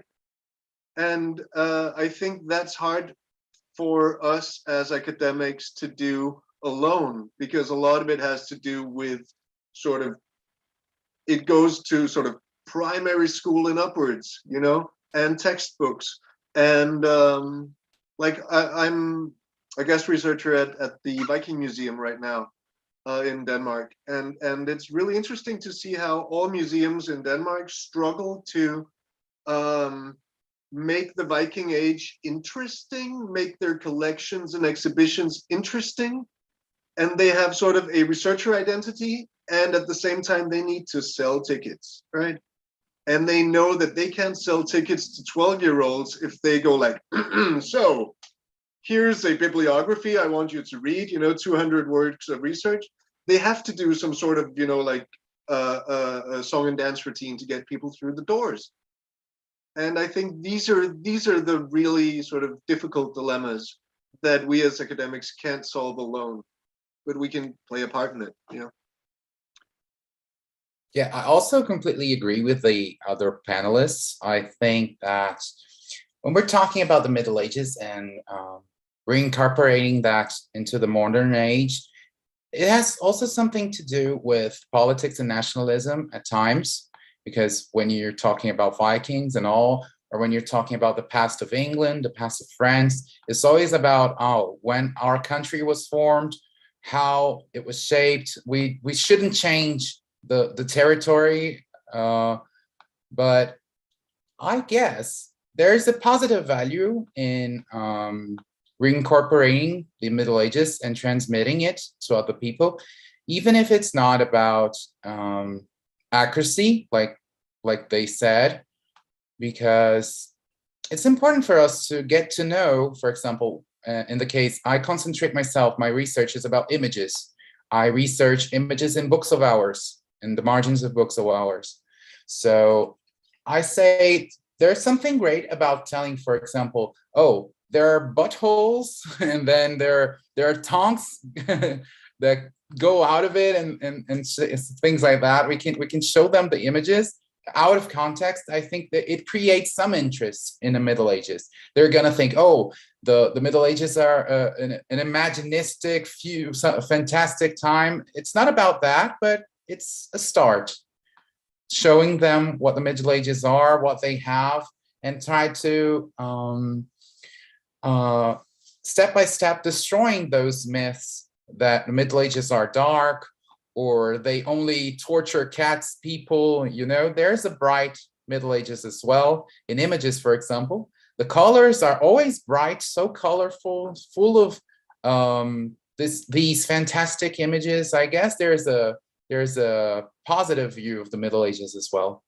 And I think that's hard for us as academics to do alone, because a lot of it has to do with sort of, it goes to sort of primary school and upwards, you know, and textbooks. And like I'm a guest researcher at the Viking Museum right now in Denmark. And it's really interesting to see how all museums in Denmark struggle to make the Viking Age interesting, make their collections and exhibitions interesting. And they have sort of a researcher identity, and at the same time, they need to sell tickets, right? And they know that they can't sell tickets to 12-year-olds if they go like, so here's a bibliography I want you to read, you know, 200 words of research. They have to do some sort of, you know, like a song and dance routine to get people through the doors. And I think these are the really sort of difficult dilemmas that we as academics can't solve alone, but we can play a part in it, you know. Yeah, I also completely agree with the other panelists. I think that when we're talking about the Middle Ages and reincorporating that into the modern age, it has also something to do with politics and nationalism at times, because when you're talking about Vikings and all, or when you're talking about the past of England, the past of France, it's always about, oh, when our country was formed, how it was shaped. We shouldn't change the territory, but I guess there's a positive value in reincorporating the Middle Ages and transmitting it to other people, even if it's not about accuracy, like they said, because it's important for us to get to know, for example, in the case, I concentrate myself, my research is about images. I research images in books of ours, in the margins of books of ours. So I say there's something great about telling, for example, oh, there are buttholes and then there are tongues that go out of it and things like that. We can show them the images out of context. I think that it creates some interest in the Middle Ages. They're gonna think, oh, the Middle Ages are an imaginistic, fantastic time. It's not about that, but it's a start. Showing them what the Middle Ages are, what they have, and try to step by step destroying those myths that the Middle Ages are dark, or they only torture cats, people, you know. There's a bright Middle Ages as well. In images, for example, the colors are always bright, so colorful, full of these fantastic images. I guess there's a positive view of the Middle Ages as well.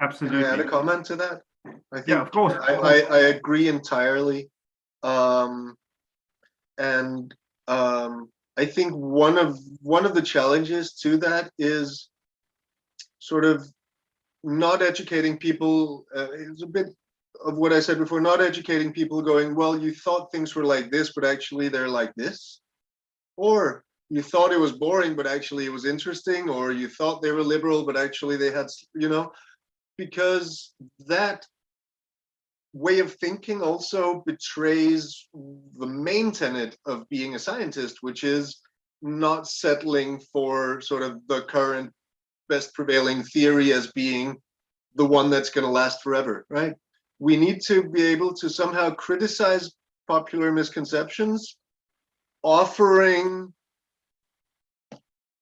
Absolutely. Can I add a comment to that? I think, yeah, of course. I agree entirely. I think one of the challenges to that is sort of not educating people. It's a bit of what I said before, not educating people going, well, you thought things were like this, but actually they're like this. Or you thought it was boring, but actually it was interesting. Or you thought they were liberal, but actually they had, you know, because that way of thinking also betrays the main tenet of being a scientist, which is not settling for sort of the current best prevailing theory as being the one that's going to last forever, right? We need to be able to somehow criticize popular misconceptions, offering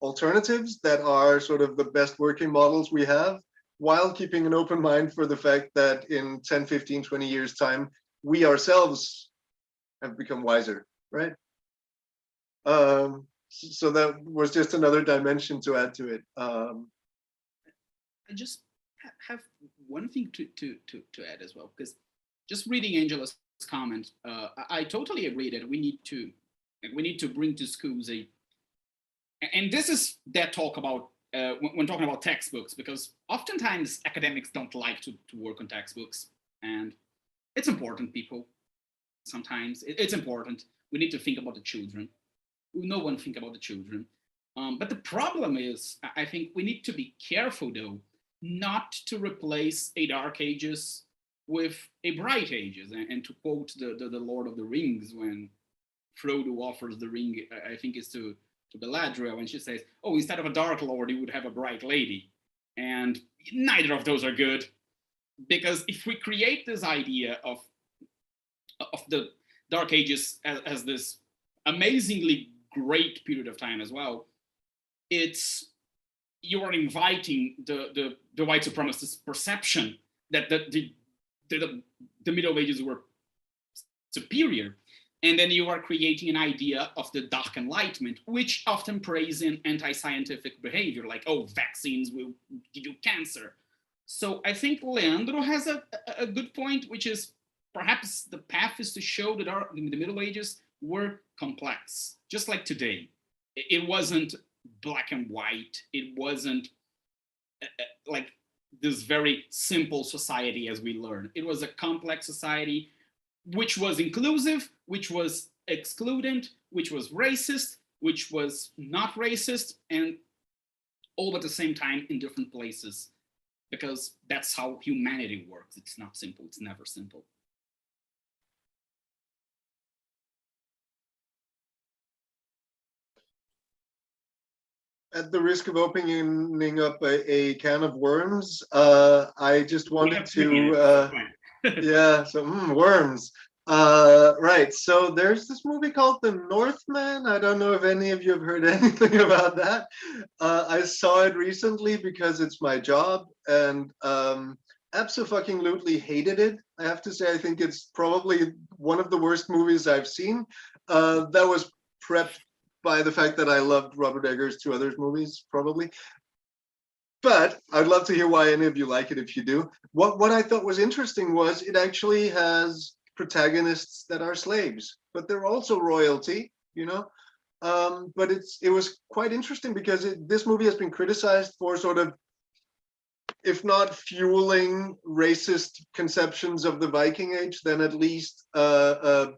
alternatives that are sort of the best working models we have, while keeping an open mind for the fact that in 10, 15, 20 years time, we ourselves have become wiser, right? So that was just another dimension to add to it. I just have one thing to add as well, because just reading Angela's comment, I totally agree that we need to bring to schools and this is that talk about when talking about textbooks, because oftentimes academics don't like to work on textbooks, and it's important, people. Sometimes it's important. We need to think about the children. No one think about the children. But the problem is, I think we need to be careful, though, not to replace a Dark Ages with a Bright Ages. And to quote the Lord of the Rings, when Frodo offers the ring, I think it's to Galadriel, and she says, oh, instead of a Dark Lord, you would have a Bright Lady. And neither of those are good. Because if we create this idea of the Dark Ages as this amazingly great period of time as well, you are inviting the white supremacist perception that the Middle Ages were superior. And then you are creating an idea of the Dark Enlightenment, which often prays in anti-scientific behavior, like, oh, vaccines will give you cancer. So I think Leandro has a good point, which is perhaps the path is to show that the Middle Ages were complex, just like today. It wasn't black and white. It wasn't like this very simple society as we learn. It was a complex society, which was inclusive, which was excludent, which was racist, which was not racist, and all at the same time in different places, because that's how humanity works. It's not simple. It's never simple. At the risk of opening up a can of worms, I just wanted to, yeah, so worms. Right, so there's this movie called The Northman. I don't know if any of you have heard anything about that. I saw it recently because it's my job, and absolutely hated it. I have to say, I think it's probably one of the worst movies I've seen. That was prepped by the fact that I loved Robert Eggers' two other movies, probably. But I'd love to hear why any of you like it if you do. What I thought was interesting was it actually has protagonists that are slaves, but they're also royalty, you know? But it was quite interesting because this movie has been criticized for sort of, if not fueling racist conceptions of the Viking Age, then at least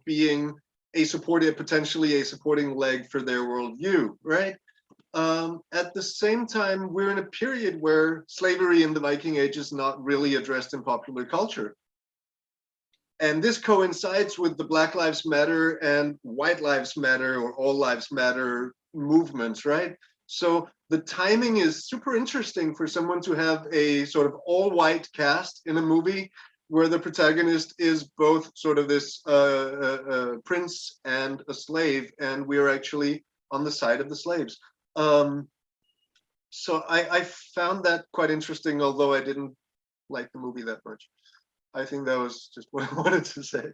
being potentially a supporting leg for their worldview, right? At the same time, we're in a period where slavery in the Viking Age is not really addressed in popular culture. And this coincides with the Black Lives Matter and White Lives Matter or All Lives Matter movements, right? So the timing is super interesting for someone to have a sort of all-white cast in a movie where the protagonist is both sort of this prince and a slave, and we're actually on the side of the slaves. So I found that quite interesting, although I didn't like the movie that much. I think that was just what I wanted to say.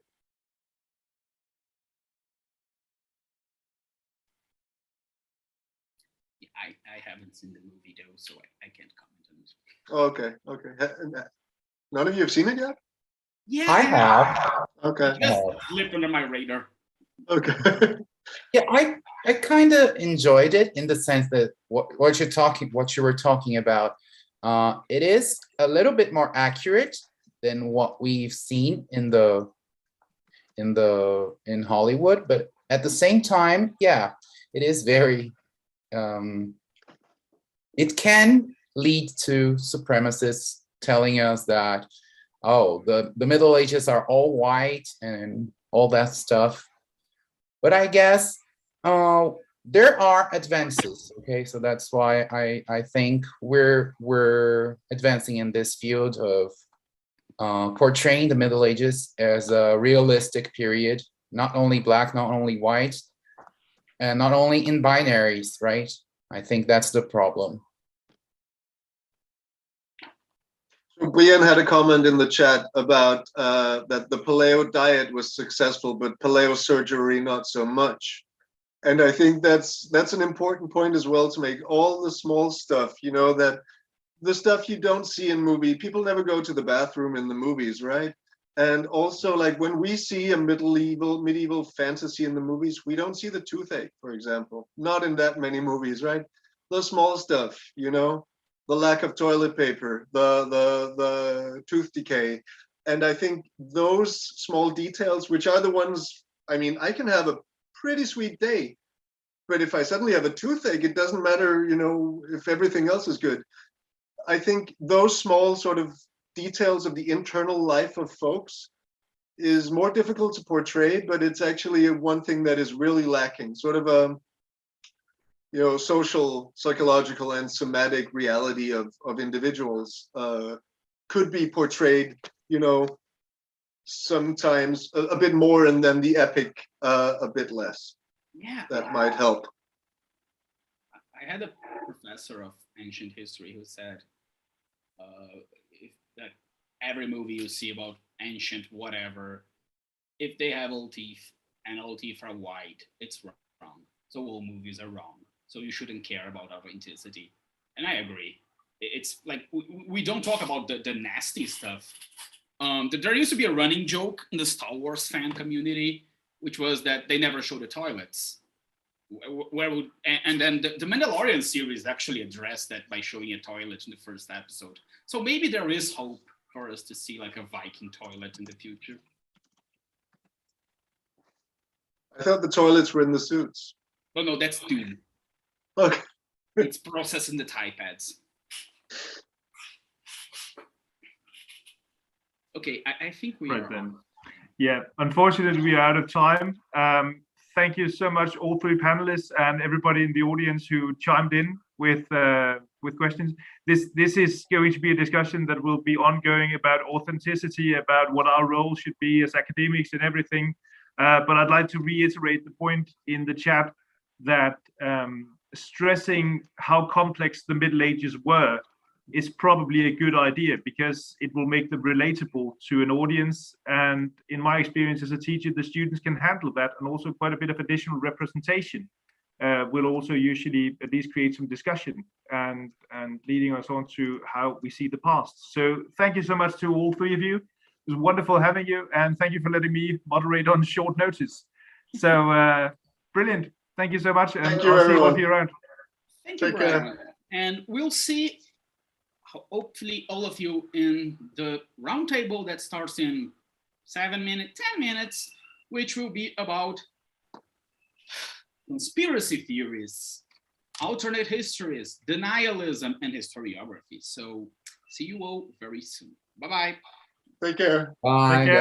Yeah, I haven't seen the movie though, so I can't comment on it. Okay. None of you have seen it yet? Yeah, I have. Okay. just slipped under my radar. Okay. Yeah, I kind of enjoyed it in the sense that what you were talking about, it is a little bit more accurate than what we've seen in Hollywood, but at the same time, yeah, it is very it can lead to supremacists telling us that, oh, the Middle Ages are all white and all that stuff. But I guess there are advances. Okay, so that's why I think we're advancing in this field of portraying the Middle Ages as a realistic period, not only black, not only white, and not only in binaries, right? I think that's the problem. Brian had a comment in the chat about that the paleo diet was successful, but paleo surgery not so much. And I think that's an important point as well to make. All the small stuff, you know, that the stuff you don't see in movie. People never go to the bathroom in the movies, right? And also, like when we see a medieval fantasy in the movies, we don't see the toothache, for example. Not in that many movies, right? The small stuff, you know, the lack of toilet paper, the tooth decay. And I think those small details, which are the ones, I mean, I can have a pretty sweet day, but if I suddenly have a toothache, it doesn't matter, you know, if everything else is good. I think those small sort of details of the internal life of folks is more difficult to portray, but it's actually one thing that is really lacking. Sort of a, you know, social, psychological, and somatic reality of individuals could be portrayed, you know, sometimes a bit more, and then the epic a bit less. Yeah. That might help. I had a professor of ancient history who said that every movie you see about ancient whatever, if they have all teeth and all teeth are white, it's wrong. So all movies are wrong. So you shouldn't care about authenticity. And I agree. It's like we don't talk about the nasty stuff. There used to be a running joke in the Star Wars fan community, which was that they never show the toilets. And then the Mandalorian series actually addressed that by showing a toilet in the first episode. So maybe there is hope for us to see like a Viking toilet in the future. I thought the toilets were in the suits. Oh no, that's Doom. Okay. It's processing the Thai pads. Okay, I think we Right are then. Yeah, unfortunately, we are out of time. Thank you so much, all three panelists and everybody in the audience who chimed in with questions. This is going to be a discussion that will be ongoing about authenticity, about what our role should be as academics and everything. But I'd like to reiterate the point in the chat that stressing how complex the Middle Ages were is probably a good idea, because it will make them relatable to an audience. And in my experience as a teacher, the students can handle that, and also quite a bit of additional representation will also usually at least create some discussion and leading us on to how we see the past. So thank you so much to all three of you. It was wonderful having you, and thank you for letting me moderate on short notice. So brilliant. Thank you so much, and Thank you, I'll see all everyone. of you around. Thank you, Take care. Brian. And we'll see hopefully all of you in the roundtable that starts in 7 minutes, 10 minutes, which will be about conspiracy theories, alternate histories, denialism, and historiography. So see you all very soon. Bye-bye. Take care. Bye, Take care. guys.